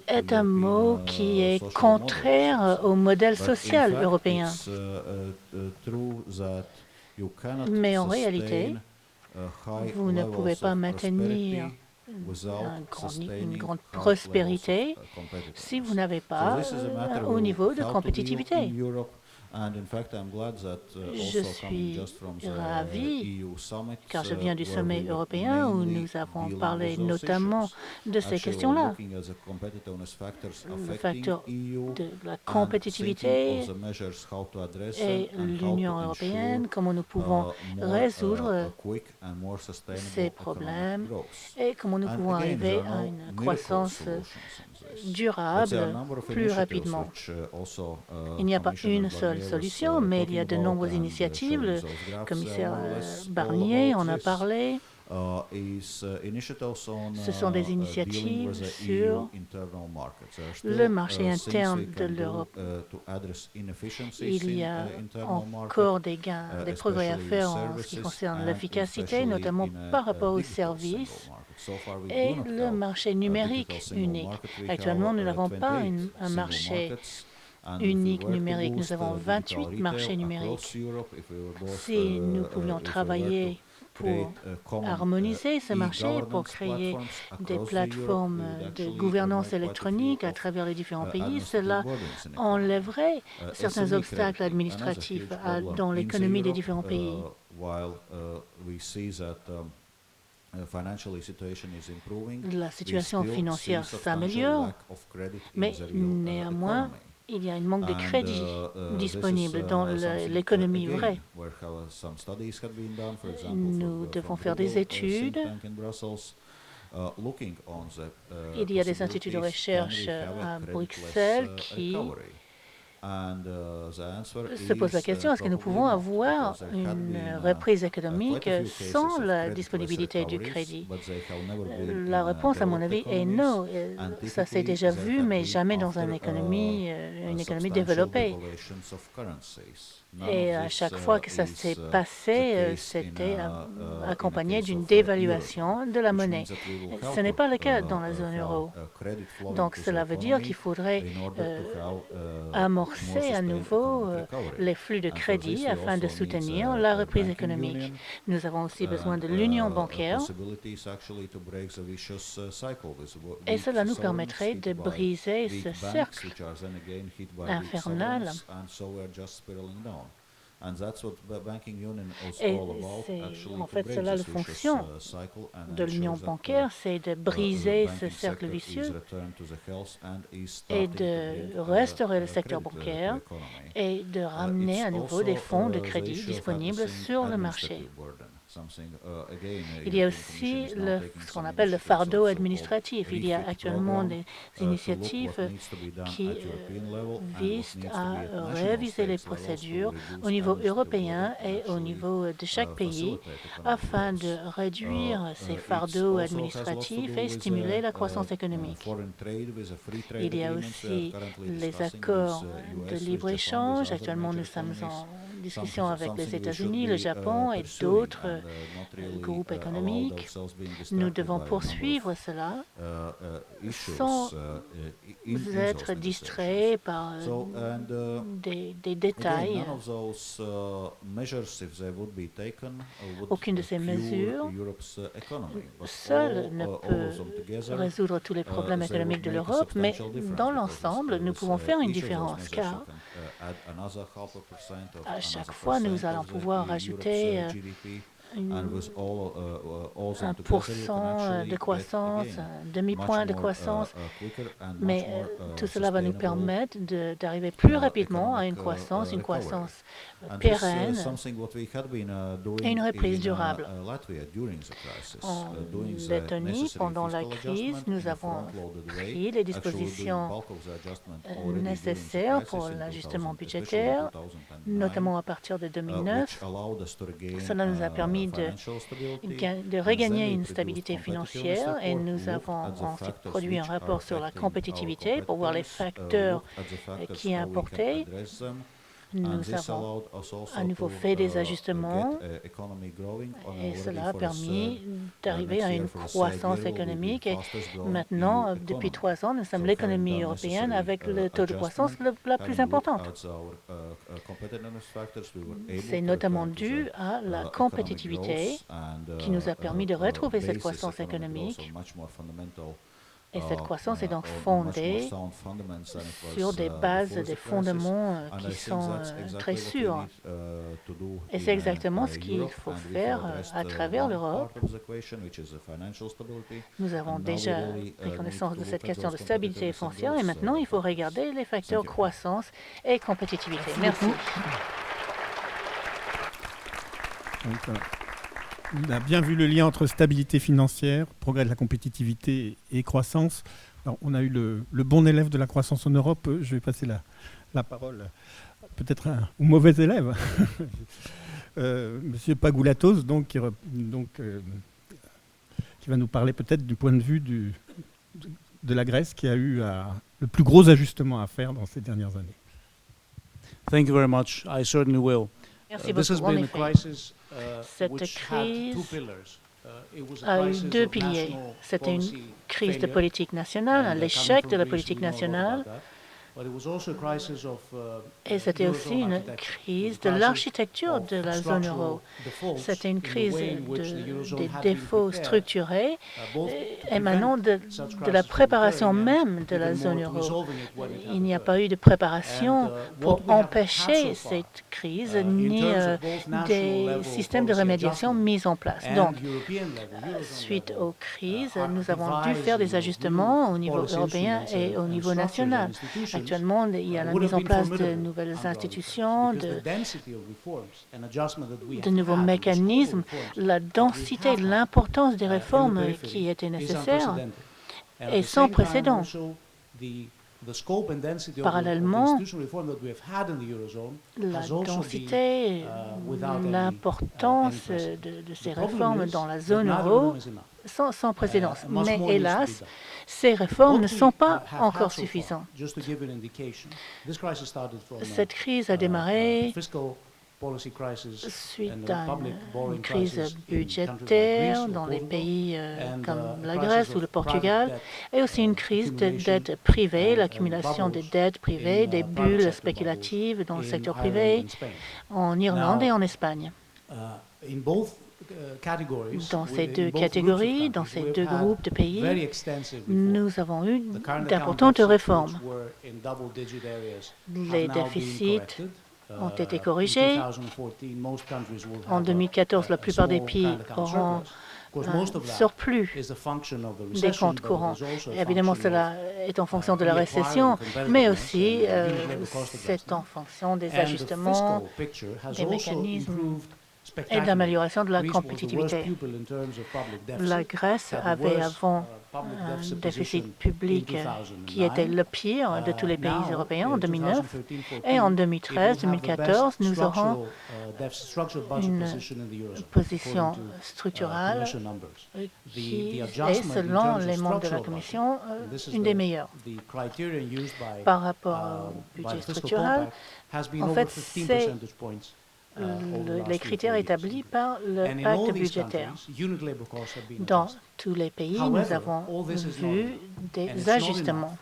est un mot qui est contraire au modèle social européen. Mais en réalité, vous ne pouvez pas maintenir une grande prospérité si vous n'avez pas un haut niveau de compétitivité. Je suis ravi, car je viens du sommet européen où nous avons parlé notamment de ces questions-là. Le facteur de la compétitivité et l'Union européenne, comment nous pouvons résoudre ces problèmes et comment nous pouvons arriver à une croissance durable plus rapidement. Il n'y a pas une seule solution, mais il y a de nombreuses initiatives. Le commissaire Barnier en a parlé. Ce sont des initiatives sur le marché interne de l'Europe. Il y a encore des gains, des progrès à faire en ce qui concerne l'efficacité, notamment par rapport aux services et le marché numérique unique. Actuellement, nous n'avons pas un marché unique numérique. Nous avons 28 marchés numériques. Si nous pouvions travailler pour harmoniser ce marché, pour créer des plateformes de gouvernance électronique à travers les différents pays, cela enlèverait certains obstacles administratifs dans l'économie des différents pays. La situation financière s'améliore, mais néanmoins, il y a un manque de crédit disponible dans l'économie vraie. Nous devons faire des études. Il y a des instituts de recherche à Bruxelles qui se posent la question, est-ce que nous pouvons avoir une reprise économique sans la disponibilité du crédit? La réponse, à mon avis, est non. Ça s'est déjà vu, mais jamais dans une économie développée. Et à chaque fois que ça s'est passé, c'était accompagné d'une dévaluation de la monnaie. Ce n'est pas le cas dans la zone euro. Donc cela veut dire qu'il faudrait amorcer à nouveau les flux de crédit afin de soutenir la reprise économique. Nous avons aussi besoin de l'union bancaire et cela nous permettrait de briser ce cercle infernal. Et en fait, cela la fonction de l'union bancaire, c'est de briser ce cercle vicieux et de restaurer le secteur bancaire et de ramener à nouveau des fonds de crédit disponibles sur le marché. Il y a aussi ce qu'on appelle le fardeau administratif. Il y a actuellement des initiatives qui visent à réviser les procédures au niveau européen et au niveau de chaque pays afin de réduire ces fardeaux administratifs et stimuler la croissance économique. Il y a aussi les accords de libre-échange. Actuellement, nous sommes en discussions avec les États-Unis, le Japon et d'autres groupes économiques. Nous devons poursuivre cela sans être distraits par des détails. Aucune de ces mesures seule ne peut résoudre tous les problèmes économiques de l'Europe, mais dans l'ensemble, nous pouvons faire une différence, car à chaque fois, nous allons pouvoir ajouter 1% de croissance, un demi-point de croissance, mais tout cela va nous permettre d'arriver plus rapidement à une croissance pérenne et une reprise durable. En Lettonie, pendant la crise, nous avons pris les dispositions nécessaires pour l'ajustement budgétaire, notamment à partir de 2009. Cela nous a permis de regagner une stabilité financière et nous avons ensuite produit un rapport sur la compétitivité pour voir les facteurs qui importaient. Nous avons à nouveau fait des ajustements et cela a permis d'arriver à une croissance économique. Et maintenant, depuis 3 ans, nous sommes l'économie européenne avec le taux de croissance la plus importante. C'est notamment dû à la compétitivité qui nous a permis de retrouver cette croissance économique. Et cette croissance est donc fondée sur des bases, des fondements qui sont très sûrs. Et c'est exactement ce qu'il faut faire à travers l'Europe. Nous avons déjà pris connaissance de cette question de stabilité foncière et maintenant il faut regarder les facteurs croissance et compétitivité. Merci. On a bien vu le lien entre stabilité financière, progrès de la compétitivité et croissance. Alors, on a eu le bon élève de la croissance en Europe. Je vais passer la parole peut-être au mauvais élève, Monsieur Pagoulatos, qui va nous parler peut-être du point de vue de la Grèce qui a eu le plus gros ajustement à faire dans ces dernières années. Thank you very much. I certainly will. Merci beaucoup. En effet, cette crise a eu 2 piliers. C'était une crise de politique nationale, un échec de la politique nationale, et c'était aussi une crise de l'architecture de la zone euro. C'était une crise des défauts structurés émanant de la préparation même de la zone euro. Il n'y a pas eu de préparation pour empêcher cette crise, ni des systèmes de remédiation mis en place. Donc, suite aux crises, nous avons dû faire des ajustements au niveau européen et au niveau national. Actuellement, il y a la mise en place de nouvelles institutions, de nouveaux mécanismes. La densité, l'importance des réformes qui étaient nécessaires est sans précédent. Parallèlement, la densité, l'importance de ces réformes dans la zone euro sont sans précédent. Mais hélas, ces réformes ne sont pas encore suffisantes. Cette crise a démarré suite à une crise budgétaire dans les pays comme la Grèce ou le Portugal, et aussi une crise de dette privée, l'accumulation des dettes privées, des bulles spéculatives dans le secteur privé en Irlande et en Espagne. Dans ces 2 catégories, dans ces 2 groupes de pays, nous avons eu d'importantes réformes. Les déficits ont été corrigés. En 2014, la plupart des pays auront un surplus des comptes courants. Évidemment, cela est en fonction de la récession, mais aussi c'est en fonction des ajustements, des mécanismes et de l'amélioration de la compétitivité. La Grèce avait avant un déficit public qui était le pire de tous les pays européens en 2009. Et en 2013-2014, nous aurons une position structurelle qui est, selon les membres de la Commission, une des meilleures. Par rapport au budget structurel, en fait, les critères établis par le pacte budgétaire. Dans tous les pays, nous avons vu des ajustements.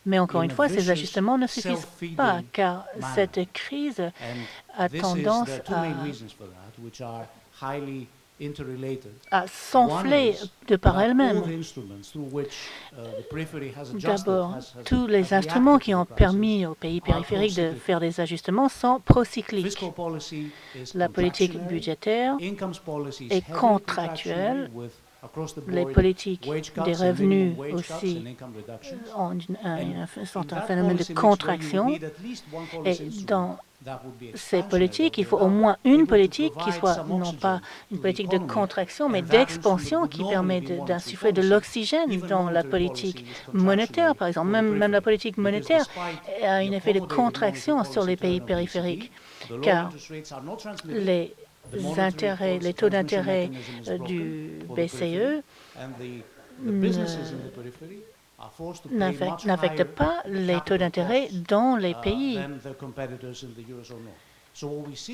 Mais encore une fois, ces ajustements ne suffisent pas, car cette crise a tendance à s'enfler de par elle-même. D'abord, tous les instruments qui ont permis aux pays périphériques de faire des ajustements sont procycliques. La politique budgétaire est contractuelle. Les politiques des revenus aussi sont un phénomène de contraction. Et dans ces politiques, il faut au moins une politique qui soit non pas une politique de contraction, mais d'expansion qui permet d'insuffler de l'oxygène dans la politique monétaire, par exemple. Même la politique monétaire a un effet de contraction sur les pays périphériques, car les taux d'intérêt du BCE n'affectent pas les taux d'intérêt dans les pays.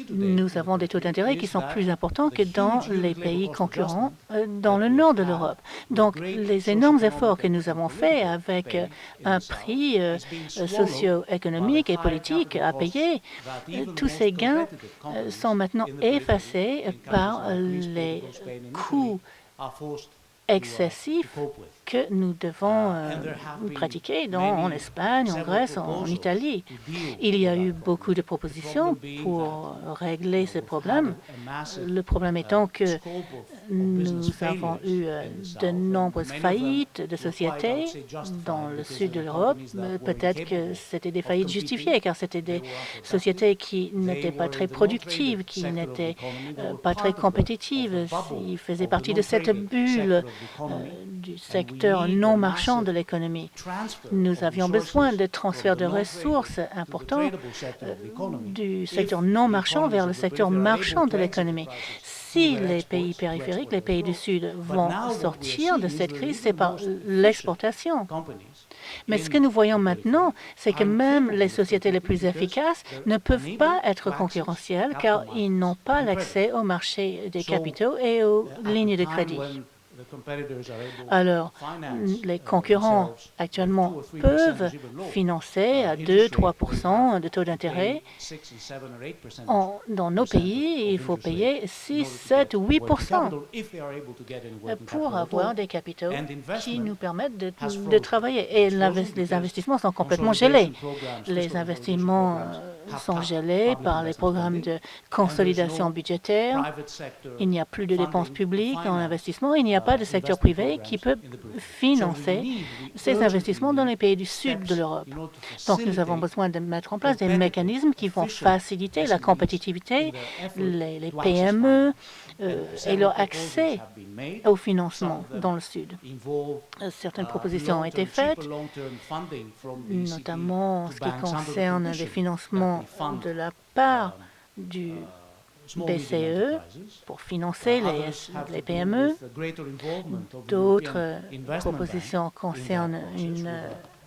Nous avons des taux d'intérêt qui sont plus importants que dans les pays concurrents dans le nord de l'Europe. Donc, les énormes efforts que nous avons faits avec un prix socio-économique et politique à payer, tous ces gains sont maintenant effacés par les coûts excessifs que nous devons pratiquer en Espagne, en Grèce, en Italie. Il y a eu beaucoup de propositions pour régler ces problèmes. Le problème étant que nous avons eu de nombreuses faillites de sociétés dans le sud de l'Europe. Peut-être que c'était des faillites justifiées, car c'était des sociétés qui n'étaient pas très productives, qui n'étaient pas très compétitives. Ils faisaient partie de cette bulle du secteur non marchand de l'économie. Nous avions besoin de transferts de ressources importants du secteur non marchand vers le secteur marchand de l'économie. Si les pays périphériques, les pays du Sud vont sortir de cette crise, c'est par l'exportation. Mais ce que nous voyons maintenant, c'est que même les sociétés les plus efficaces ne peuvent pas être concurrentielles car ils n'ont pas l'accès au marché des capitaux et aux lignes de crédit. Alors, les concurrents actuellement peuvent financer à 2-3% de taux d'intérêt. Dans nos pays, il faut payer 6, 7 ou 8% pour avoir des capitaux qui nous permettent de travailler. Et les investissements sont complètement gelés. Les investissements sont gelés par les programmes de consolidation budgétaire. Il n'y a plus de dépenses publiques en investissement. Il n'y a pas de secteur privé qui peut financer ces investissements dans les pays du sud de l'Europe. Donc, nous avons besoin de mettre en place des mécanismes qui vont faciliter la compétitivité, les PME et leur accès au financement dans le sud. Certaines propositions ont été faites, notamment en ce qui concerne les financements de la part du BCE pour financer les PME. D'autres propositions concernent une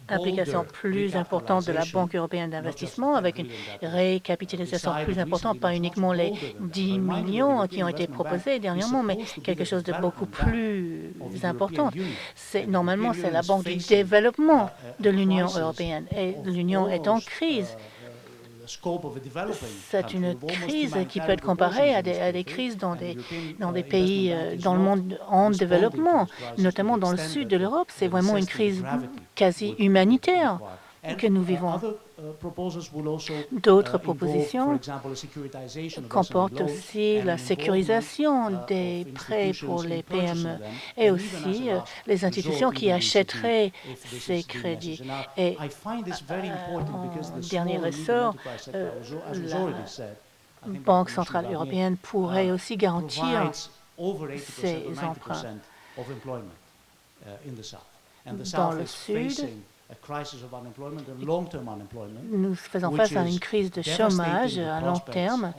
implication plus importante de la Banque européenne d'investissement avec une récapitalisation plus importante, pas uniquement les 10 millions qui ont été proposés dernièrement, mais quelque chose de beaucoup plus important. Normalement, c'est la Banque du développement de l'Union européenne et l'Union est en crise. C'est une crise qui peut être comparée à des crises dans des pays dans le monde en développement, notamment dans le sud de l'Europe. C'est vraiment une crise quasi humanitaire que nous vivons. D'autres propositions comportent aussi la sécurisation des prêts pour les PME et aussi les institutions qui achèteraient ces crédits. Et en dernier ressort, la Banque centrale européenne pourrait aussi garantir ces emprunts. Dans le sud, Nous faisons face à une crise de chômage à long terme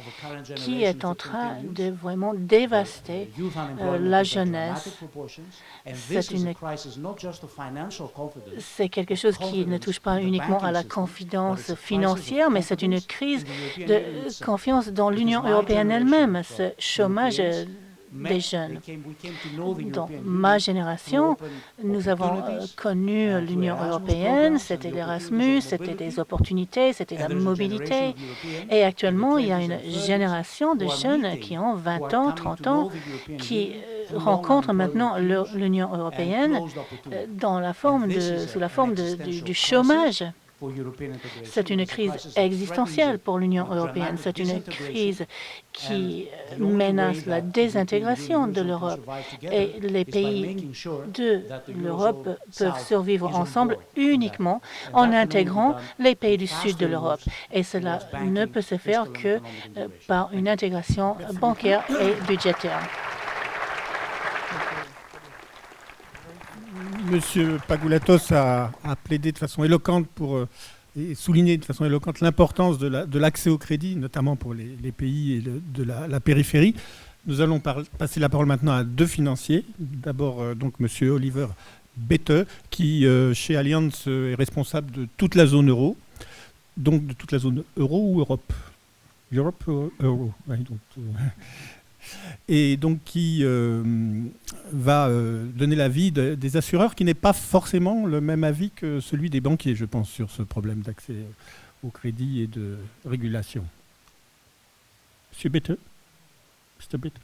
qui est en train de vraiment dévaster la jeunesse. C'est quelque chose qui ne touche pas uniquement à la confiance financière, mais c'est une crise de confiance dans l'Union européenne elle-même, ce chômage des jeunes. Dans ma génération, nous avons connu l'Union européenne, c'était l'Erasmus, c'était des opportunités, c'était la mobilité. Et actuellement, il y a une génération de jeunes qui ont 20 ans, 30 ans, qui rencontrent maintenant l'Union européenne sous la forme du chômage. C'est une crise existentielle pour l'Union européenne. C'est une crise qui menace la désintégration de l'Europe. Et les pays de l'Europe peuvent survivre ensemble uniquement en intégrant les pays du sud de l'Europe. Et cela ne peut se faire que par une intégration bancaire et budgétaire. Monsieur Pagoulatos a plaidé de façon éloquente et souligné de façon éloquente l'importance de l'accès au crédit, notamment pour les pays de la périphérie. Nous allons passer la parole maintenant à deux financiers. D'abord, donc, Monsieur Oliver Bette, qui, chez Allianz, est responsable de toute la zone euro. Donc, de toute la zone euro ou Europe ? Europe ou euro, oui, donc, et donc qui va donner l'avis des assureurs, qui n'est pas forcément le même avis que celui des banquiers, je pense, sur ce problème d'accès au crédit et de régulation. Monsieur Bette? Mr. Bette?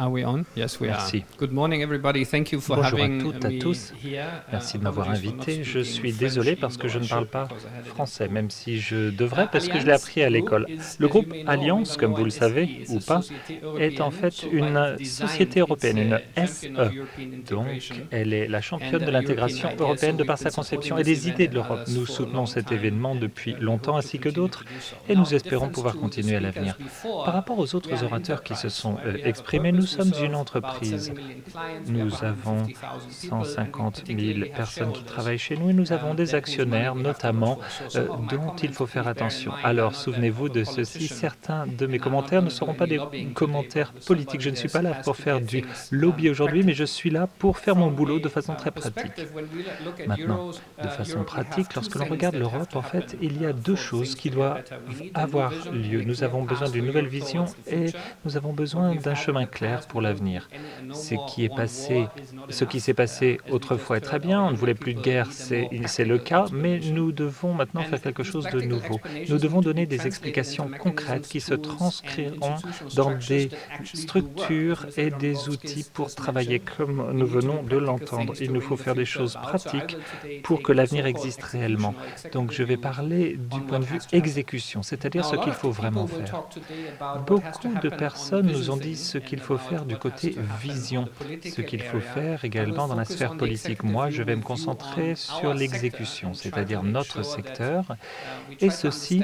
Are we on? Yes, we are. Good morning, everybody. Thank you for Bonjour à having toutes, à me tous. here. Merci de m'avoir invité. Je suis désolé parce que je ne parle pas français, même si je devrais parce que je l'ai appris à l'école. Le groupe Allianz, comme vous le savez ou pas, est en fait une société européenne, une SE. Donc, elle est la championne de l'intégration européenne de par sa conception et des idées de l'Europe. Nous soutenons cet événement depuis longtemps ainsi que d'autres et nous espérons pouvoir continuer à l'avenir. Par rapport aux autres orateurs qui se sont exprimés, nous sommes une entreprise. Nous avons 150 000 personnes qui travaillent chez nous et nous avons des actionnaires, notamment, dont il faut faire attention. Alors, souvenez-vous de ceci, certains de mes commentaires ne seront pas des commentaires politiques. Je ne suis pas là pour faire du lobby aujourd'hui, mais je suis là pour faire mon boulot de façon très pratique. Maintenant, de façon pratique, lorsque l'on regarde l'Europe, en fait, il y a deux choses qui doivent avoir lieu. Nous avons besoin d'une nouvelle vision et nous avons besoin d'un chemin clair pour l'avenir. Ce qui s'est passé autrefois est très bien, on ne voulait plus de guerre, c'est le cas, mais nous devons maintenant faire quelque chose de nouveau. Nous devons donner des explications concrètes qui se transcriront dans des structures et des outils pour travailler comme nous venons de l'entendre. Il nous faut faire des choses pratiques pour que l'avenir existe réellement. Donc je vais parler du point de vue exécution, c'est-à-dire ce qu'il faut vraiment faire. Beaucoup de personnes nous ont dit ce qu'il faut faire du côté vision, ce qu'il faut faire également dans la sphère politique. Moi, je vais me concentrer sur l'exécution, c'est-à-dire notre secteur, et ceci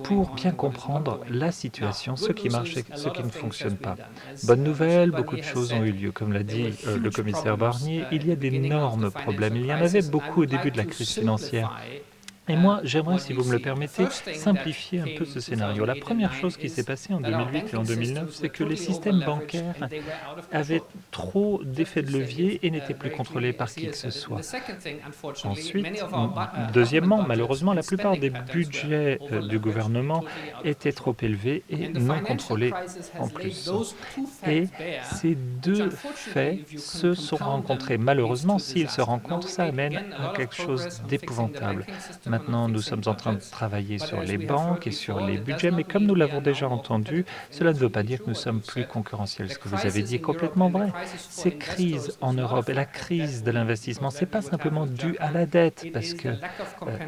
pour bien comprendre la situation, ce qui marche et ce qui ne fonctionne pas. Bonne nouvelle, beaucoup de choses ont eu lieu. Comme l'a dit le commissaire Barnier, il y a d'énormes problèmes. Il y en avait beaucoup au début de la crise financière. Et moi, j'aimerais, si vous me le permettez, simplifier un peu ce scénario. La première chose qui s'est passée en 2008 et en 2009, c'est que les systèmes bancaires avaient trop d'effets de levier et n'étaient plus contrôlés par qui que ce soit. Ensuite, deuxièmement, malheureusement, la plupart des budgets du gouvernement étaient trop élevés et non contrôlés en plus. Et ces deux faits se sont rencontrés. Malheureusement, s'ils se rencontrent, ça amène à quelque chose d'épouvantable. Maintenant, nous sommes en train de travailler sur les banques et sur les budgets, mais comme nous l'avons déjà entendu, cela ne veut pas dire que nous sommes plus concurrentiels. Ce que vous avez dit est complètement vrai. Ces crises en Europe et la crise de l'investissement, ce n'est pas simplement dû à la dette, parce que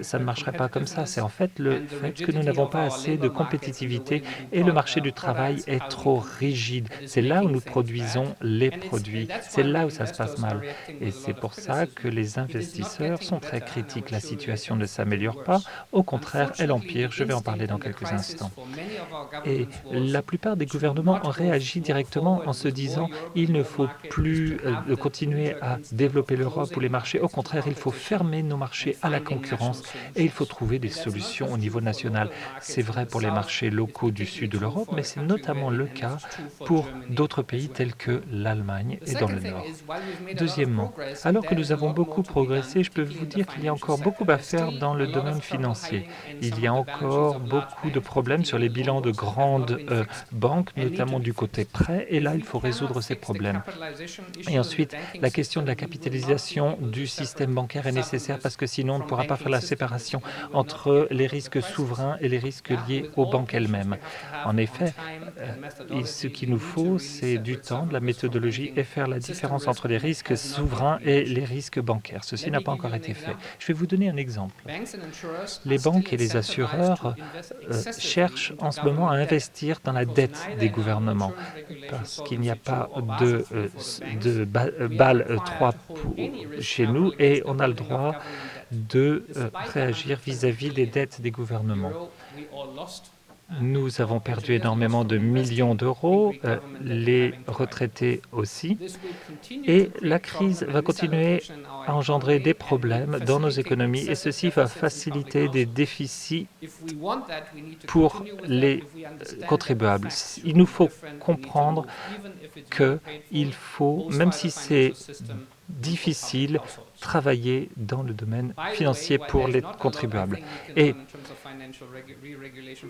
ça ne marcherait pas comme ça. C'est en fait le fait que nous n'avons pas assez de compétitivité et le marché du travail est trop rigide. C'est là où nous produisons les produits. C'est là où ça se passe mal. Et c'est pour ça que les investisseurs sont très critiques. La situation ne s'améliore s'améliore pas, au contraire, elle empire. Je vais en parler dans quelques instants. Et la plupart des gouvernements ont réagi directement en se disant il ne faut plus continuer à développer l'Europe ou les marchés. Au contraire, il faut fermer nos marchés à la concurrence et il faut trouver des solutions au niveau national. C'est vrai pour les marchés locaux du sud de l'Europe, mais c'est notamment le cas pour d'autres pays tels que l'Allemagne et dans le Nord. Deuxièmement, alors que nous avons beaucoup progressé, je peux vous dire qu'il y a encore beaucoup à faire dans le domaine financier. Il y a encore beaucoup de problèmes sur les bilans de grandes banques, notamment du côté prêt, et là, il faut résoudre ces problèmes. Et ensuite, la question de la capitalisation du système bancaire est nécessaire parce que sinon, on ne pourra pas faire la séparation entre les risques souverains et les risques liés aux banques elles-mêmes. En effet, ce qu'il nous faut, c'est du temps, de la méthodologie et faire la différence entre les risques souverains et les risques bancaires. Ceci n'a pas encore été fait. Je vais vous donner un exemple. Les banques et les assureurs cherchent en ce moment à investir dans la dette des gouvernements parce qu'il n'y a pas de Bâle 3 chez nous et on a le droit de réagir vis-à-vis des dettes des gouvernements. Nous avons perdu énormément de millions d'euros, les retraités aussi, et la crise va continuer à engendrer des problèmes dans nos économies et ceci va faciliter des déficits pour les contribuables. Il nous faut comprendre qu'il faut, même si c'est difficile, travailler dans le domaine financier pour les contribuables. Et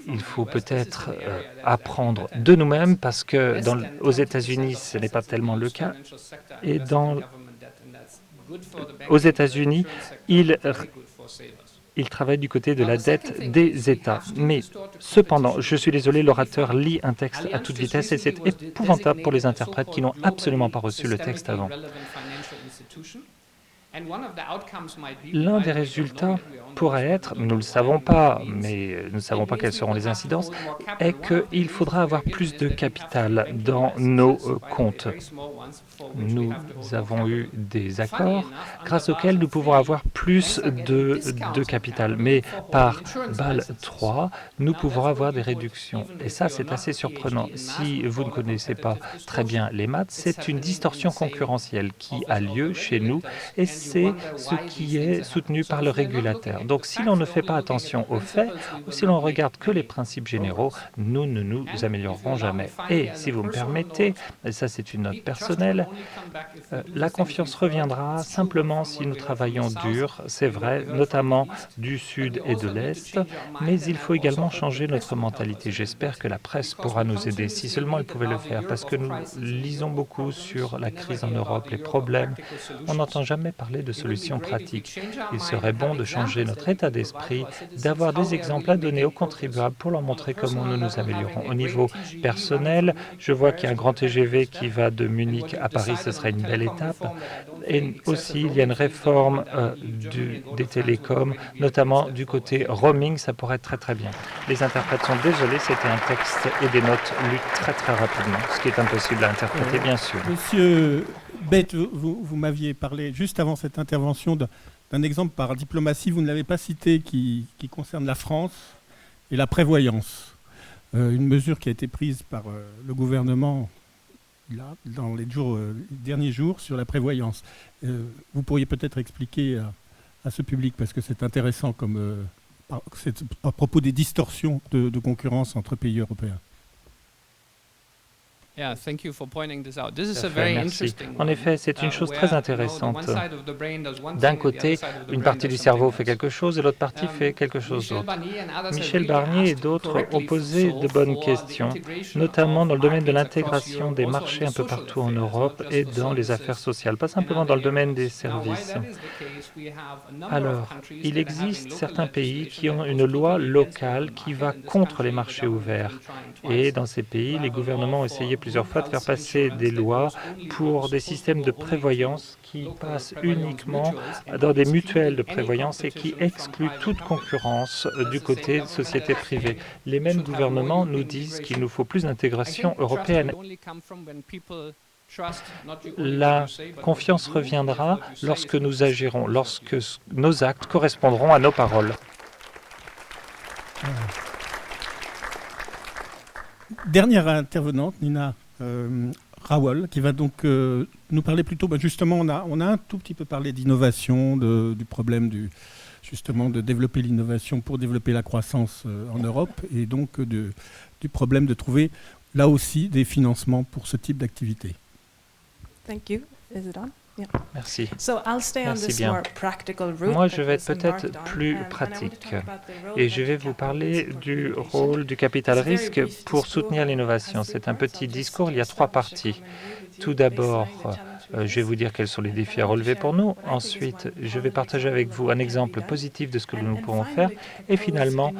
il faut peut-être apprendre de nous-mêmes parce que aux États-Unis, ce n'est pas tellement le cas. Et aux États-Unis, ils travaillent du côté de la dette des États. Mais cependant, je suis désolé, l'orateur lit un texte à toute vitesse et c'est épouvantable pour les interprètes qui n'ont absolument pas reçu le texte avant. L'un des résultats pourrait être, nous ne le savons pas, mais nous ne savons pas quelles seront les incidences, est qu'il faudra avoir plus de capital dans nos comptes. Nous avons eu des accords grâce auxquels nous pouvons avoir plus de capital, mais par Bâle 3, nous pouvons avoir des réductions. Et ça, c'est assez surprenant. Si vous ne connaissez pas très bien les maths, c'est une distorsion concurrentielle qui a lieu chez nous et c'est ce qui est soutenu par le régulateur. Donc, si l'on ne fait pas attention aux faits ou si l'on regarde que les principes généraux, nous ne nous améliorerons jamais. Et si vous me permettez, et ça c'est une note personnelle, la confiance reviendra simplement si nous travaillons dur, c'est vrai, notamment du Sud et de l'Est, mais il faut également changer notre mentalité. J'espère que la presse pourra nous aider, si seulement elle pouvait le faire, parce que nous lisons beaucoup sur la crise en Europe, les problèmes. On n'entend jamais parler de solutions pratiques. Il serait bon de changer notre état d'esprit, d'avoir des exemples à donner aux contribuables pour leur montrer comment nous nous améliorons. Au niveau personnel, je vois qu'il y a un grand TGV qui va de Munich à Paris, ce serait une belle étape. Et aussi, il y a une réforme des télécoms, notamment du côté roaming, ça pourrait être très très bien. Les interprètes sont désolés, c'était un texte et des notes lues très très rapidement, ce qui est impossible à interpréter, bien sûr. Monsieur Bette, vous m'aviez parlé juste avant cette intervention d'un exemple par diplomatie, vous ne l'avez pas cité, qui concerne la France et la prévoyance. Une mesure qui a été prise par le gouvernement là, dans les derniers jours sur la prévoyance. Vous pourriez peut-être expliquer à ce public, parce que c'est intéressant à propos des distorsions de concurrence entre pays européens. Merci. En effet, c'est une chose très intéressante. D'un côté, une partie du cerveau fait quelque chose et l'autre partie fait quelque chose d'autre. Michel Barnier et d'autres ont posé de bonnes questions, notamment dans le domaine de l'intégration des marchés un peu partout en Europe et dans les affaires sociales, pas simplement dans le domaine des services. Alors, il existe certains pays qui ont une loi locale qui va contre les marchés ouverts. Et dans ces pays, les gouvernements ont essayé plusieurs fois de faire passer des lois pour des systèmes de prévoyance qui passent uniquement dans des mutuelles de prévoyance et qui excluent toute concurrence du côté société privée. Les mêmes gouvernements nous disent qu'il nous faut plus d'intégration européenne. La confiance reviendra lorsque nous agirons, lorsque nos actes correspondront à nos paroles. Dernière intervenante, Nina Rawal, qui va donc nous parler plutôt, justement, on a un tout petit peu parlé d'innovation, du problème justement de développer l'innovation pour développer la croissance en Europe, et donc du problème de trouver là aussi des financements pour ce type d'activité. Thank you. Is it on? Yeah. Merci. Merci bien. Moi, je vais être peut-être plus pratique et je vais vous parler du rôle du capital risque pour soutenir l'innovation. C'est un petit discours, il y a 3 parties. Tout d'abord, je vais vous dire quels sont les défis à relever pour nous. Ensuite, je vais partager avec vous un exemple positif de ce que nous pouvons faire. Et finalement,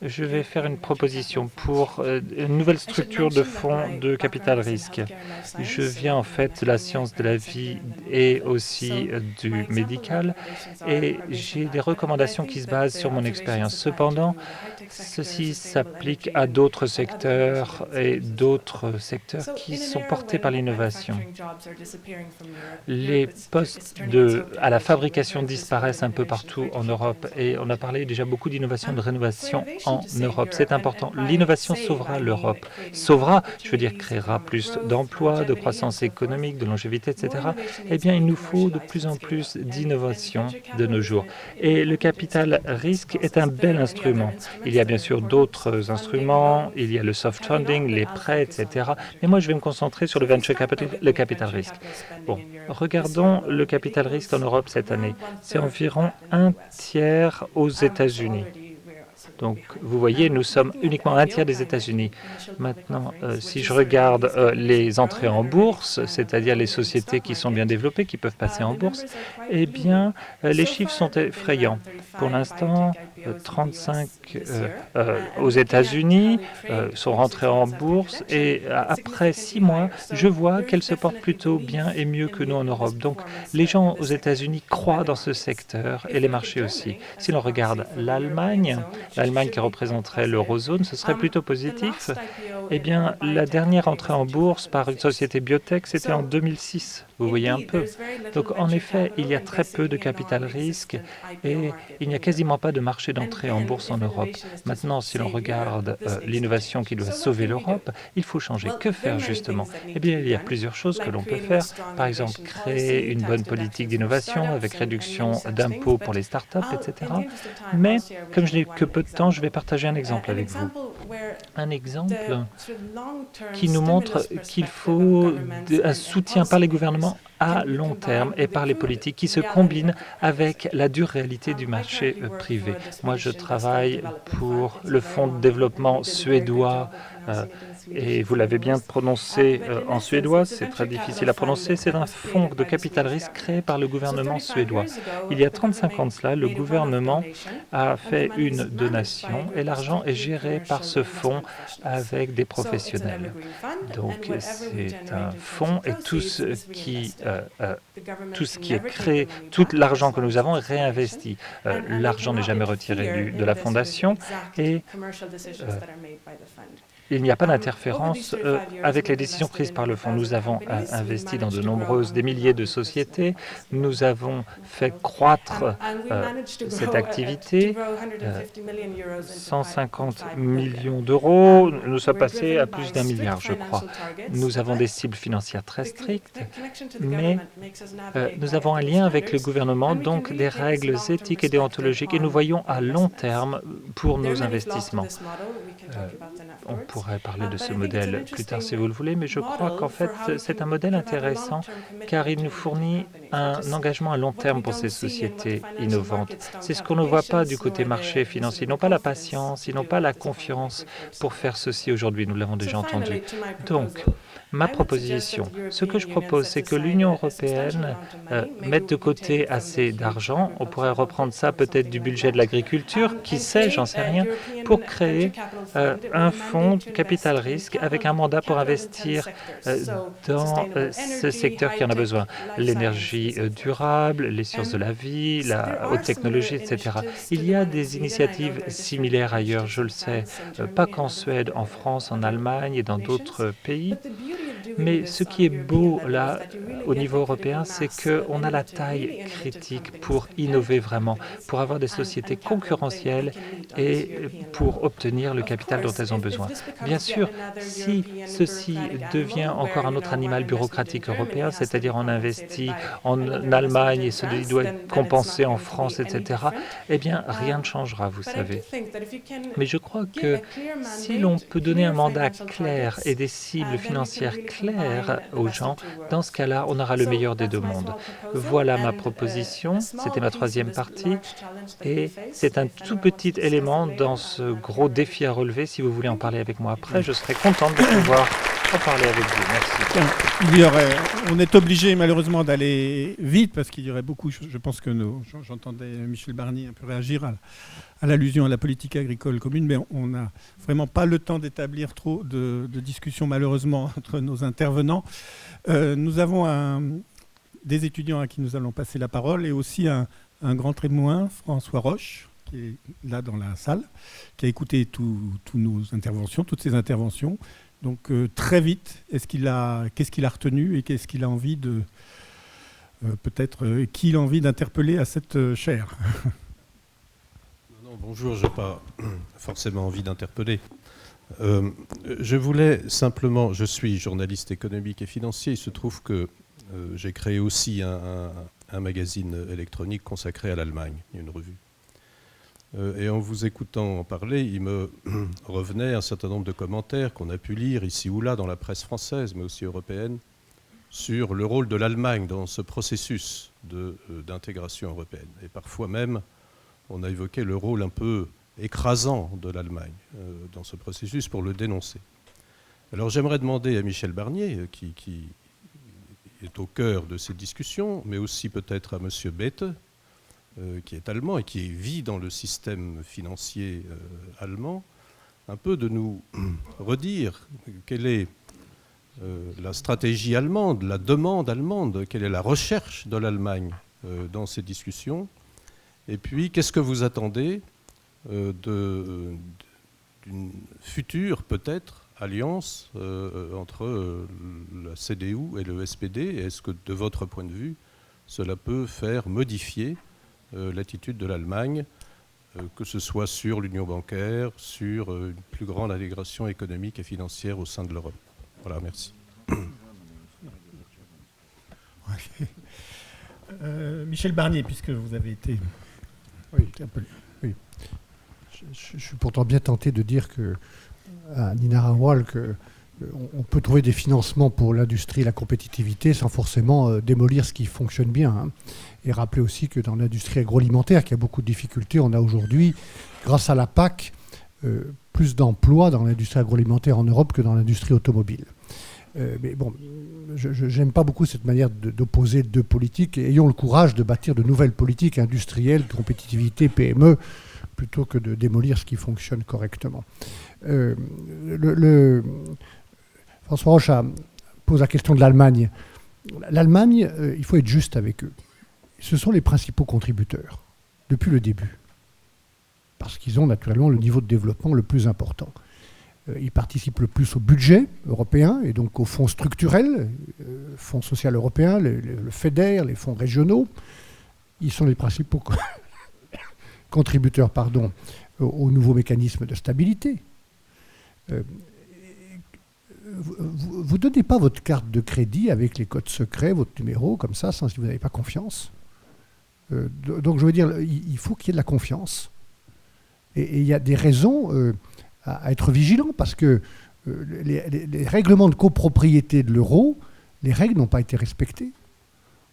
je vais faire une proposition pour une nouvelle structure de fonds de capital risque. Je viens en fait de la science de la vie et aussi du médical et j'ai des recommandations qui se basent sur mon expérience. Cependant, ceci s'applique à d'autres secteurs et d'autres secteurs qui sont portés par l'innovation. Les postes à la fabrication disparaissent un peu partout en Europe et on a parlé déjà beaucoup d'innovation, de rénovation en Europe. C'est important. L'innovation sauvera l'Europe. Sauvera, je veux dire, créera plus d'emplois, de croissance économique, de longévité, etc. Eh bien, il nous faut de plus en plus d'innovation de nos jours. Et le capital risque est un bel instrument. Il y a bien sûr d'autres instruments, il y a le soft funding, les prêts, etc. Mais moi, je vais me concentrer sur le venture capital, le capital risque. Bon, regardons le capital risque en Europe cette année. C'est environ 1/3 aux États-Unis. Donc, vous voyez, nous sommes uniquement 1/3 des États-Unis. Maintenant, si je regarde les entrées en bourse, c'est-à-dire les sociétés qui sont bien développées, qui peuvent passer en bourse, eh bien, les chiffres sont effrayants. Pour l'instant, 35 aux États-Unis sont rentrées en bourse et après 6 mois, je vois qu'elles se portent plutôt bien et mieux que nous en Europe. Donc, les gens aux États-Unis croient dans ce secteur et les marchés aussi. Si l'on regarde l'Allemagne qui représenterait l'eurozone, ce serait plutôt positif. Eh bien, la dernière entrée en bourse par une société biotech, c'était en 2006. Vous voyez un peu. Donc, en effet, il y a très peu de capital risque et il n'y a quasiment pas de marché d'entrée en bourse en Europe. Maintenant, si l'on regarde l'innovation qui doit sauver l'Europe, il faut changer. Que faire justement? Eh bien, il y a plusieurs choses que l'on peut faire. Par exemple, créer une bonne politique d'innovation avec réduction d'impôts pour les startups, etc. Mais, comme je n'ai que peu de temps, je vais partager un exemple avec vous. Un exemple qui nous montre qu'il faut un soutien par les gouvernements à long terme et par les politiques qui se combinent avec la dure réalité du marché privé. Moi, je travaille pour le Fonds de développement suédois et vous l'avez bien prononcé en suédois, c'est très difficile à prononcer. C'est un fonds de capital risque créé par le gouvernement suédois. Il y a 35 ans de cela, le gouvernement a fait une donation et l'argent est géré par ce fonds avec des professionnels. Donc, c'est un fonds et tout ce qui est créé, tout l'argent que nous avons est réinvesti. L'argent n'est jamais retiré de la fondation et il n'y a pas d'interférence avec les décisions prises par le fonds. Nous avons investi dans des milliers de sociétés. Nous avons fait croître cette activité, 150 millions d'euros. Nous sommes passés à plus d'1 milliard, je crois. Nous avons des cibles financières très strictes, mais nous avons un lien avec le gouvernement, donc des règles éthiques et déontologiques, et nous voyons à long terme pour nos investissements. On pourrait parler de ce modèle plus tard si vous le voulez, mais je crois qu'en fait, c'est un modèle intéressant car il nous fournit un engagement à long terme pour ces sociétés innovantes. C'est ce qu'on ne voit pas du côté marché financier. Ils n'ont pas la patience, ils n'ont pas la confiance pour faire ceci aujourd'hui. Nous l'avons déjà entendu. Donc, ma proposition, ce que je propose, c'est que l'Union européenne mette de côté assez d'argent. On pourrait reprendre ça peut-être du budget de l'agriculture, qui sait, j'en sais rien, pour créer un fonds de capital risque avec un mandat pour investir dans ce secteur qui en a besoin. L'énergie durable, les sciences de la vie, la haute technologie, etc. Il y a des initiatives similaires ailleurs, je le sais, pas qu'en Suède, en France, en Allemagne et dans d'autres pays. Mais ce qui est beau là, au niveau européen, c'est qu'on a la taille critique pour innover vraiment, pour avoir des sociétés concurrentielles et pour obtenir le capital dont elles ont besoin. Bien sûr, si ceci devient encore un autre animal bureaucratique européen, c'est-à-dire on investit en Allemagne et cela doit être compensé en France, etc., eh bien, rien ne changera, vous savez. Mais je crois que si l'on peut donner un mandat clair et des cibles financières claires aux gens, dans ce cas-là, on aura le meilleur des deux mondes. Voilà ma proposition, c'était ma troisième partie, et c'est un tout petit élément dans ce gros défi à relever. Si vous voulez en parler avec moi après, je serai contente de pouvoir en parler avec vous. Merci. On est obligé malheureusement d'aller vite parce qu'il y aurait beaucoup, je pense que j'entendais Michel Barnier un peu réagir à l'allusion à la politique agricole commune, mais on n'a vraiment pas le temps d'établir trop de discussions malheureusement entre nos intervenants. Nous avons des étudiants à qui nous allons passer la parole et aussi un grand témoin, François Roche, qui est là dans la salle, qui a écouté toutes ces interventions. Donc très vite, qu'est-ce qu'il a retenu et qu'est-ce qu'il a envie de qui il a envie d'interpeller à cette chaire. Non, bonjour, je n'ai pas forcément envie d'interpeller. Je voulais simplement, je suis journaliste économique et financier, il se trouve que j'ai créé aussi un magazine électronique consacré à l'Allemagne, une revue. Et en vous écoutant en parler, il me revenait un certain nombre de commentaires qu'on a pu lire ici ou là dans la presse française, mais aussi européenne, sur le rôle de l'Allemagne dans ce processus d'intégration européenne. Et parfois même, on a évoqué le rôle un peu écrasant de l'Allemagne dans ce processus pour le dénoncer. Alors j'aimerais demander à Michel Barnier, qui est au cœur de ces discussions, mais aussi peut-être à M. Bethe, qui est allemand et qui vit dans le système financier allemand, un peu de nous redire quelle est la stratégie allemande, la demande allemande, quelle est la recherche de l'Allemagne dans ces discussions, et puis qu'est-ce que vous attendez d'une future peut-être alliance entre la CDU et le SPD, et est-ce que de votre point de vue cela peut faire modifier l'attitude de l'Allemagne, que ce soit sur l'union bancaire, sur une plus grande intégration économique et financière au sein de l'Europe. Voilà, merci. Michel Barnier, puisque vous avez été... Oui. Je suis pourtant bien tenté de dire à Nina Rawal qu'on peut trouver des financements pour l'industrie et la compétitivité sans forcément démolir ce qui fonctionne bien. Hein. Et rappeler aussi que dans l'industrie agroalimentaire, qui a beaucoup de difficultés, on a aujourd'hui, grâce à la PAC, plus d'emplois dans l'industrie agroalimentaire en Europe que dans l'industrie automobile. Mais bon, je n'aime pas beaucoup cette manière d'opposer deux politiques. Et ayons le courage de bâtir de nouvelles politiques industrielles, compétitivité, PME, plutôt que de démolir ce qui fonctionne correctement. François Roche pose la question de l'Allemagne. L'Allemagne, il faut être juste avec eux. Ce sont les principaux contributeurs, depuis le début, parce qu'ils ont naturellement le niveau de développement le plus important. Ils participent le plus au budget européen et donc aux fonds structurels, Fonds social européen, le FEDER, les fonds régionaux. Ils sont les principaux contributeurs au nouveau mécanisme de stabilité. Vous ne donnez pas votre carte de crédit avec les codes secrets, votre numéro, comme ça, sans si vous n'avez pas confiance. Donc je veux dire, il faut qu'il y ait de la confiance. Et il y a des raisons à être vigilant, parce que les règlements de copropriété de l'euro, les règles n'ont pas été respectées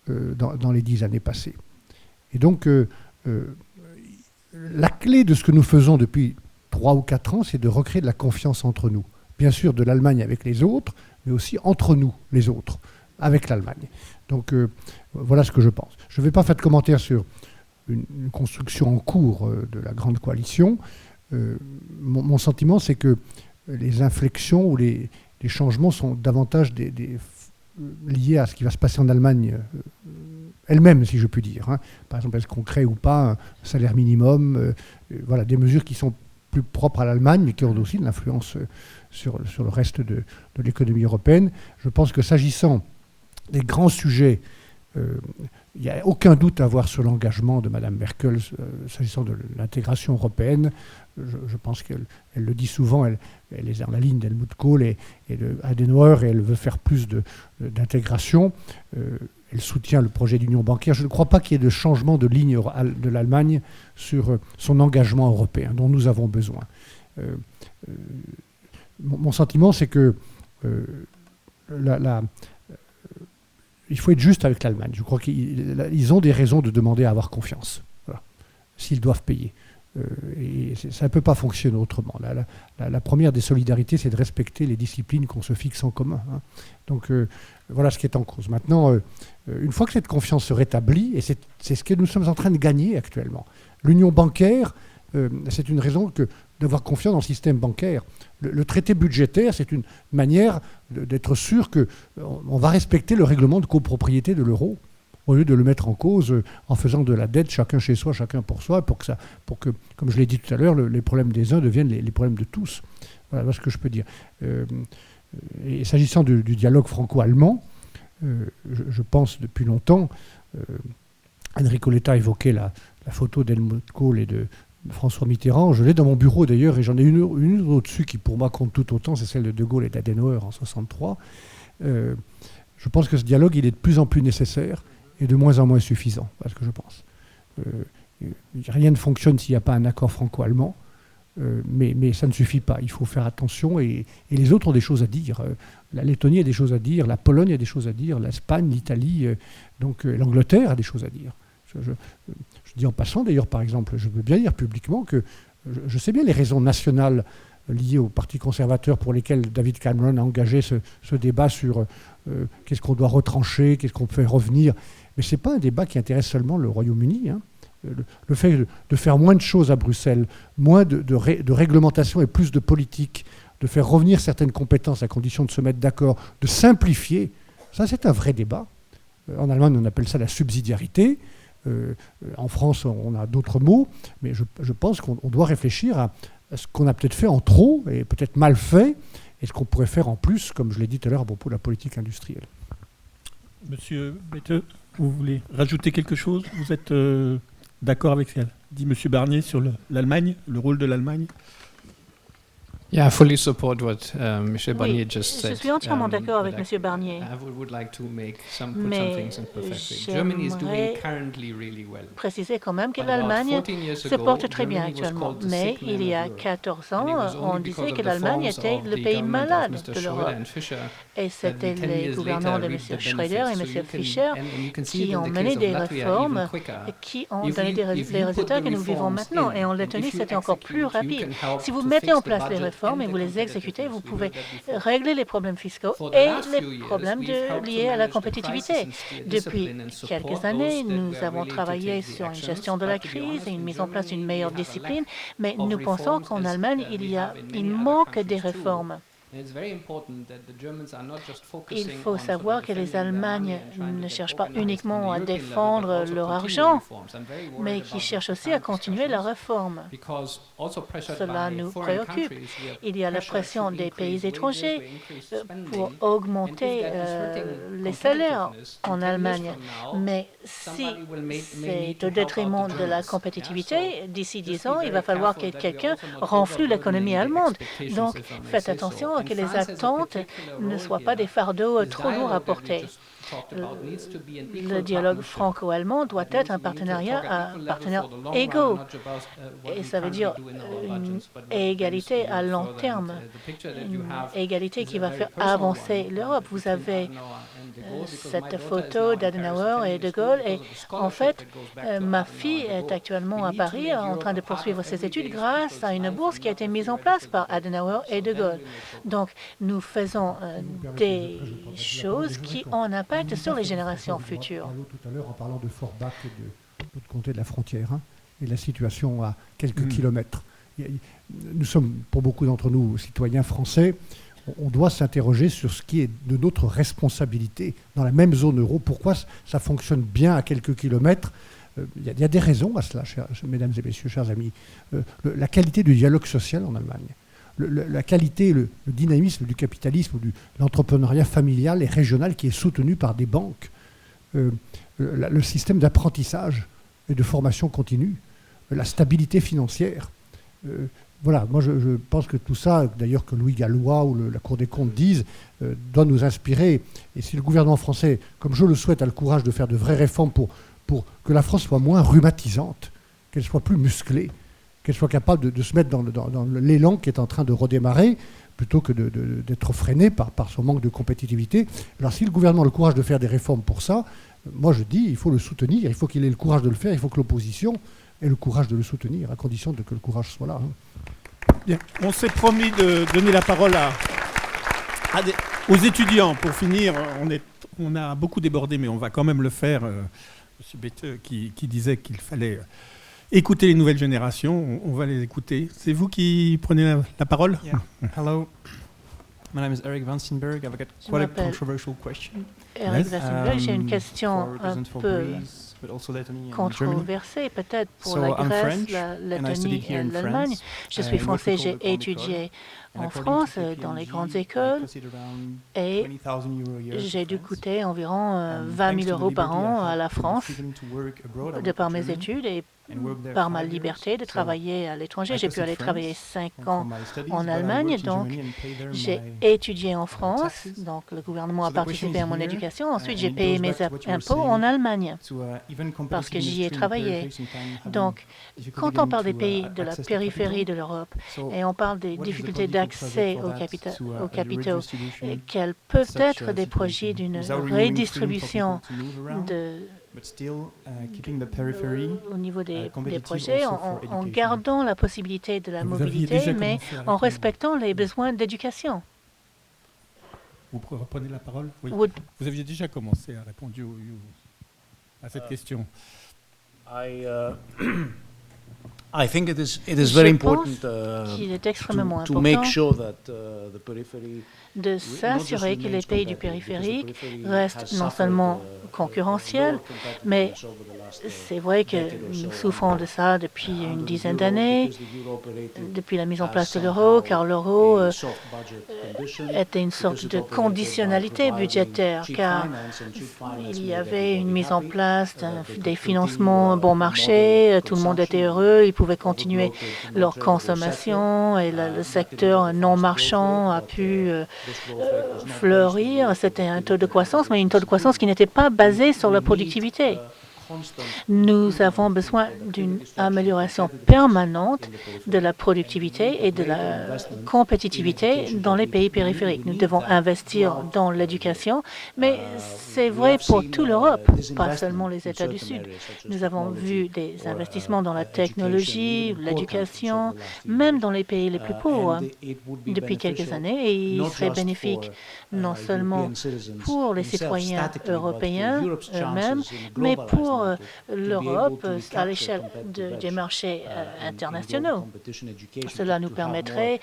dans les 10 années passées. Et donc, la clé de ce que nous faisons depuis 3 ou 4 ans, c'est de recréer de la confiance entre nous. Bien sûr, de l'Allemagne avec les autres, mais aussi entre nous, les autres, avec l'Allemagne. Donc, voilà ce que je pense. Je ne vais pas faire de commentaires sur une construction en cours de la grande coalition. Mon sentiment, c'est que les inflexions ou les changements sont davantage liés à ce qui va se passer en Allemagne elle-même, si je puis dire. Hein. Par exemple, est-ce qu'on crée ou pas un salaire minimum, voilà, des mesures qui sont plus propres à l'Allemagne, mais qui ont aussi de l'influence sur le reste de l'économie européenne. Je pense que s'agissant des grands sujets, il n'y a aucun doute à avoir sur l'engagement de Mme Merkel s'agissant de l'intégration européenne. Je pense qu'elle le dit souvent, elle est dans la ligne d'Helmut Kohl et de Adenauer, et elle veut faire plus d'intégration. Elle soutient le projet d'union bancaire. Je ne crois pas qu'il y ait de changement de ligne de l'Allemagne sur son engagement européen, dont nous avons besoin. Mon sentiment, c'est que il faut être juste avec l'Allemagne. Je crois qu'ils ont des raisons de demander à avoir confiance, voilà, s'ils doivent payer. Et ça ne peut pas fonctionner autrement. La première des solidarités, c'est de respecter les disciplines qu'on se fixe en commun. Hein. Donc voilà ce qui est en cause. Maintenant, une fois que cette confiance se rétablit, et c'est ce que nous sommes en train de gagner actuellement, l'union bancaire, c'est une raison d'avoir confiance dans le système bancaire. Le traité budgétaire, c'est une manière d'être sûr qu'on va respecter le règlement de copropriété de l'euro, au lieu de le mettre en cause en faisant de la dette chacun chez soi, chacun pour soi, pour que comme je l'ai dit tout à l'heure, les problèmes des uns deviennent les problèmes de tous. Voilà ce que je peux dire. Et s'agissant du dialogue franco-allemand, je pense depuis longtemps, Enrico Letta évoquait la photo d'Helmut Kohl et de François Mitterrand. Je l'ai dans mon bureau d'ailleurs, et j'en ai une autre au-dessus qui pour moi compte tout autant, c'est celle de De Gaulle et d'Adenauer en 1963. Je pense que ce dialogue, il est de plus en plus nécessaire et de moins en moins suffisant, parce que je pense. Rien ne fonctionne s'il n'y a pas un accord franco-allemand, mais ça ne suffit pas. Il faut faire attention, et les autres ont des choses à dire. La Lettonie a des choses à dire, la Pologne a des choses à dire, l'Espagne, l'Italie, donc l'Angleterre a des choses à dire. Je dis en passant d'ailleurs, par exemple, je veux bien dire publiquement que je sais bien les raisons nationales liées au Parti conservateur pour lesquelles David Cameron a engagé ce débat sur qu'est-ce qu'on doit retrancher, qu'est-ce qu'on peut revenir. Mais ce n'est pas un débat qui intéresse seulement le Royaume-Uni. Hein. Le fait de faire moins de choses à Bruxelles, moins de réglementation et plus de politique, de faire revenir certaines compétences à condition de se mettre d'accord, de simplifier, ça c'est un vrai débat. En Allemagne, on appelle ça la subsidiarité. En France, on a d'autres mots, mais je pense qu'on doit réfléchir à ce qu'on a peut-être fait en trop et peut-être mal fait, et ce qu'on pourrait faire en plus, comme je l'ai dit tout à l'heure à propos de la politique industrielle. Monsieur Bette, vous voulez rajouter quelque chose? Vous êtes d'accord avec ce qu'a dit Monsieur Barnier sur l'Allemagne, le rôle de l'Allemagne? Yeah, I fully support what Monsieur Barnier just said. Je suis entièrement d'accord avec Monsieur Barnier. Would like to make put some things in perspective. Germany is doing currently really well. Préciser quand même que l'Allemagne se porte très bien actuellement. Mais il y a 14 ans, on disait que l'Allemagne était le pays malade de l'Europe. Et c'était les gouvernants de M. Schröder et M. Fischer qui ont mené des réformes qui ont donné les résultats que nous vivons maintenant. Et en Lettonie, c'était encore plus rapide. Si vous mettez en place les réformes et vous les exécutez, vous pouvez régler les problèmes fiscaux et les problèmes liés à la compétitivité. Depuis quelques années, nous avons travaillé sur une gestion de la crise et une mise en place d'une meilleure discipline, mais nous pensons qu'en Allemagne, il manque des réformes. Il faut savoir que les Allemands ne cherchent pas uniquement à défendre leur argent, mais qui cherchent aussi à continuer la réforme. Cela nous préoccupe. Il y a la pression des pays étrangers pour augmenter les salaires en Allemagne. Mais si c'est au détriment de la compétitivité, d'ici 10 ans, il va falloir que quelqu'un renflue l'économie allemande. Donc, faites attention que les attentes ne soient pas des fardeaux trop lourds à porter. Le dialogue franco-allemand doit être un partenariat à partenaires égaux. Et ça veut dire une égalité à long terme, une égalité qui va faire avancer l'Europe. Vous avez cette photo d'Adenauer et de Gaulle. Et en fait, ma fille est actuellement à Paris en train de poursuivre ses études grâce à une bourse qui a été mise en place par Adenauer et de Gaulle. Donc, nous faisons des choses qui ont un impact sur les générations futures. Tout à l'heure, en parlant de Forbach et de l'autre côté de la frontière, hein, et la situation à quelques kilomètres. Nous sommes, pour beaucoup d'entre nous, citoyens français, on doit s'interroger sur ce qui est de notre responsabilité dans la même zone euro. Pourquoi ça fonctionne bien à quelques kilomètres Il y a des raisons à cela, mesdames et messieurs, chers amis. La qualité du dialogue social en Allemagne, la qualité, le dynamisme du capitalisme, de l'entrepreneuriat familial et régional qui est soutenu par des banques, le système d'apprentissage et de formation continue, la stabilité financière. Voilà, moi je pense que tout ça, d'ailleurs que Louis Gallois ou la Cour des comptes disent, doit nous inspirer. Et si le gouvernement français, comme je le souhaite, a le courage de faire de vraies réformes pour que la France soit moins rhumatisante, qu'elle soit plus musclée, qu'elle soit capable de se mettre dans l'élan qui est en train de redémarrer, plutôt que d'être freinée par son manque de compétitivité. Alors si le gouvernement a le courage de faire des réformes pour ça, moi je dis, il faut le soutenir, il faut qu'il ait le courage de le faire, il faut que l'opposition ait le courage de le soutenir, à condition que le courage soit là. Bien. On s'est promis de donner la parole aux étudiants. Pour finir, on a beaucoup débordé, mais on va quand même le faire. M. Betheux qui disait qu'il fallait écouter les nouvelles générations. On va les écouter. C'est vous qui prenez la parole? Yeah. Hello. My name is Eric Vansenberg. I've got quite a controversial question. Eric Vansenberg, j'ai une question un peu controversée, peut-être pour la Grèce, la Lettonie et l'Allemagne. Je suis français, j'ai étudié en France, dans les grandes écoles, et j'ai dû coûter environ 20 000 euros par an à la France, de par mes études et par ma liberté de travailler à l'étranger. J'ai pu aller travailler 5 ans en Allemagne, donc j'ai étudié en France, donc le gouvernement a participé à mon éducation. Ensuite, j'ai payé mes impôts en Allemagne, parce que j'y ai travaillé. Donc, quand on parle des pays de la périphérie de l'Europe, et on parle des difficultés d'accès aux capitaux, quels peuvent être des projets d'une redistribution au niveau des projets, en gardant la possibilité de la mobilité, mais en respectant les besoins d'éducation. Vous reprenez la parole? Oui. Vous aviez déjà commencé à répondre à cette question. I think it is very important qu'il est extrêmement to make important sure that the periphery de s'assurer que les pays du périphérique restent non seulement concurrentiels, mais c'est vrai que nous souffrons de ça depuis une dizaine d'années, depuis la mise en place de l'euro, car l'euro était une sorte de conditionnalité budgétaire, car il y avait une mise en place des financements bon marché, tout le monde était heureux, ils pouvaient continuer leur consommation et le secteur non marchand a pu fleurir. C'était un taux de croissance, mais un taux de croissance qui n'était pas basé sur la productivité. Nous avons besoin d'une amélioration permanente de la productivité et de la compétitivité dans les pays périphériques. Nous devons investir dans l'éducation, mais c'est vrai pour toute l'Europe, pas seulement les États du Sud. Nous avons vu des investissements dans la technologie, l'éducation, même dans les pays les plus pauvres depuis quelques années, et il serait bénéfique non seulement pour les citoyens européens eux-mêmes, mais pour l'Europe à l'échelle des marchés internationaux. Cela nous permettrait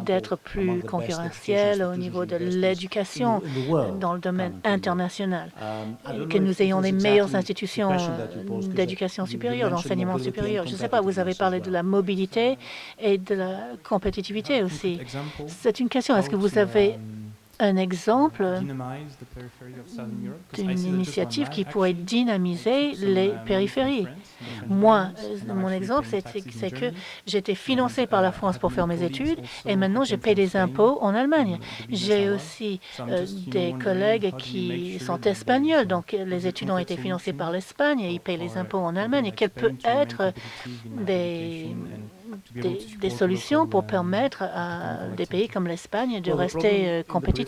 d'être plus concurrentiels au niveau de l'éducation dans le domaine international, que nous ayons les meilleures institutions d'éducation supérieure, d'enseignement supérieur. Je ne sais pas, vous avez parlé de la mobilité et de la compétitivité aussi. C'est une question. Est-ce que vous avez un exemple d'une initiative qui pourrait dynamiser les périphéries? Moi, mon exemple, c'est que j'étais financé par la France pour faire mes études et maintenant je paie des impôts en Allemagne. J'ai aussi des collègues qui sont espagnols, donc les études ont été financées par l'Espagne et ils payent les impôts en Allemagne. Et quelles peuvent être des solutions pour permettre à des pays comme l'Espagne de rester compétitifs?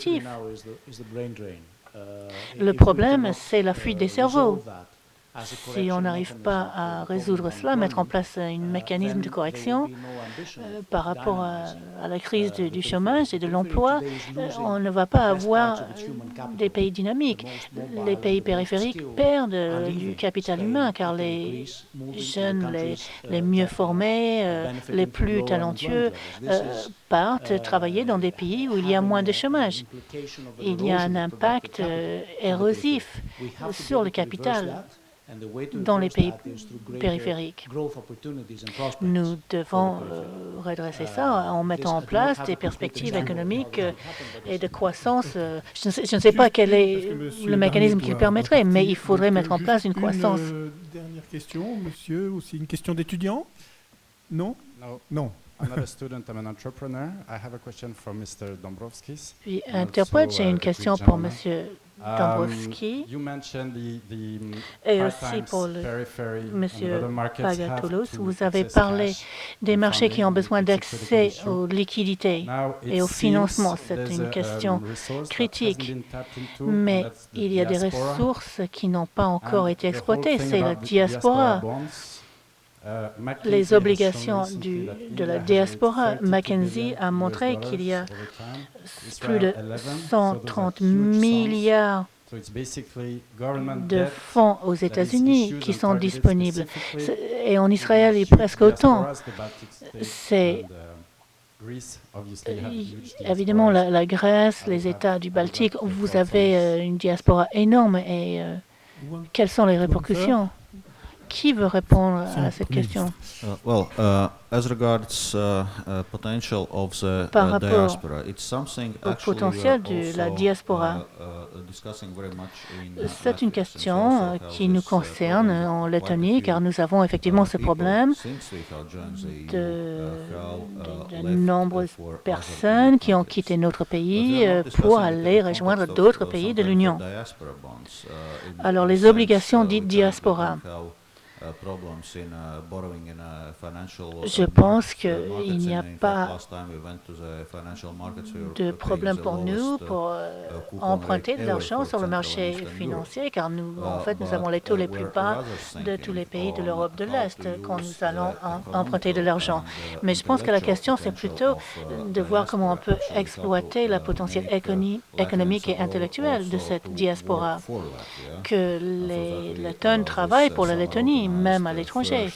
Le problème, c'est la fuite des cerveaux. Si on n'arrive pas à résoudre cela, mettre en place un mécanisme de correction par rapport à la crise du chômage et de l'emploi, on ne va pas avoir des pays dynamiques. Les pays périphériques perdent du capital humain car les jeunes, les mieux formés, les plus talentueux partent travailler dans des pays où il y a moins de chômage. Il y a un impact érosif sur le capital. dans les pays périphériques. Nous devons redresser ça en mettant en place des perspectives économiques et de croissance. Je ne sais pas quel est le mécanisme qui le permettrait, mais il faudrait mettre en place une croissance. Dernière question, monsieur, aussi une question d'étudiant? Non? Non. I'm not a student, I'm an entrepreneur. I have a question for Mr. Dombrovskis. Puis interprète, j'ai une question pour monsieur Dombrovskis et aussi pour monsieur Pagatoulos. Vous avez parlé des marchés qui ont besoin d'accès aux liquidités et au financement. C'est une question critique, mais il y a des ressources qui n'ont pas encore été exploitées. C'est la diaspora. Les obligations de la diaspora. McKinsey a montré qu'il y a plus de 130 milliards de fonds aux États-Unis qui sont disponibles. Et en Israël, il y a presque autant. C'est évidemment la Grèce, les États du Baltique. Vous avez une diaspora énorme. Et quelles sont les répercussions? Qui veut répondre à cette question? As regards potential of the Par rapport diaspora, it's something au potentiel de la diaspora, c'est une question qui nous concerne en Lettonie, car nous avons effectivement ce problème de nombreuses personnes qui ont quitté notre pays pour aller rejoindre d'autres pays de l'Union. Alors, les obligations dites diaspora. Je pense qu'il n'y a pas de problème pour nous pour emprunter de l'argent sur le marché financier, car nous, en fait, nous avons les taux les plus bas de tous les pays de l'Europe de l'Est quand nous allons emprunter de l'argent. Mais je pense que la question, c'est plutôt de voir comment on peut exploiter le potentiel économique et intellectuel de cette diaspora, que les Lettons travaillent pour la Lettonie, même à l'étranger.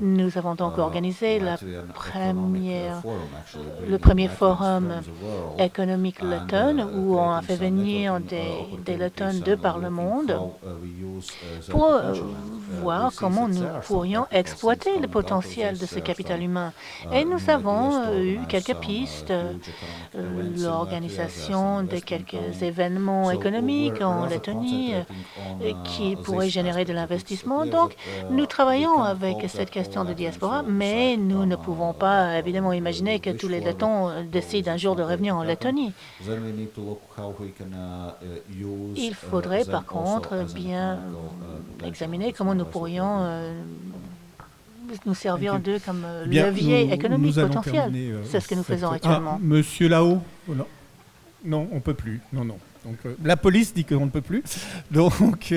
Nous avons donc organisé le premier forum économique letton où on a fait venir des Lettons de par le monde pour voir comment nous pourrions exploiter le potentiel de ce capital humain. Et nous avons eu quelques pistes, l'organisation de quelques événements économiques en Lettonie qui pourraient générer de l'investissement. Donc, nous travaillons avec cette question de diaspora, mais nous ne pouvons pas évidemment imaginer que tous les Lettons décident un jour de revenir en Lettonie. Il faudrait par contre bien examiner comment nous pourrions nous servir d'eux comme levier économique potentiel. C'est ce que nous faisons actuellement. Monsieur là-haut? Non, on ne peut plus. Non. Donc, la police dit qu'on ne peut plus. Donc,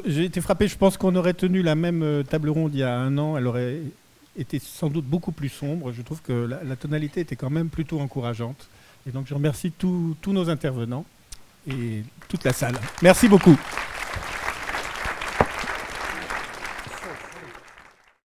j'ai été frappé. Je pense qu'on aurait tenu la même table ronde il y a un an. Elle aurait été sans doute beaucoup plus sombre. Je trouve que la tonalité était quand même plutôt encourageante. Et donc, je remercie tous nos intervenants et toute la salle. Merci beaucoup.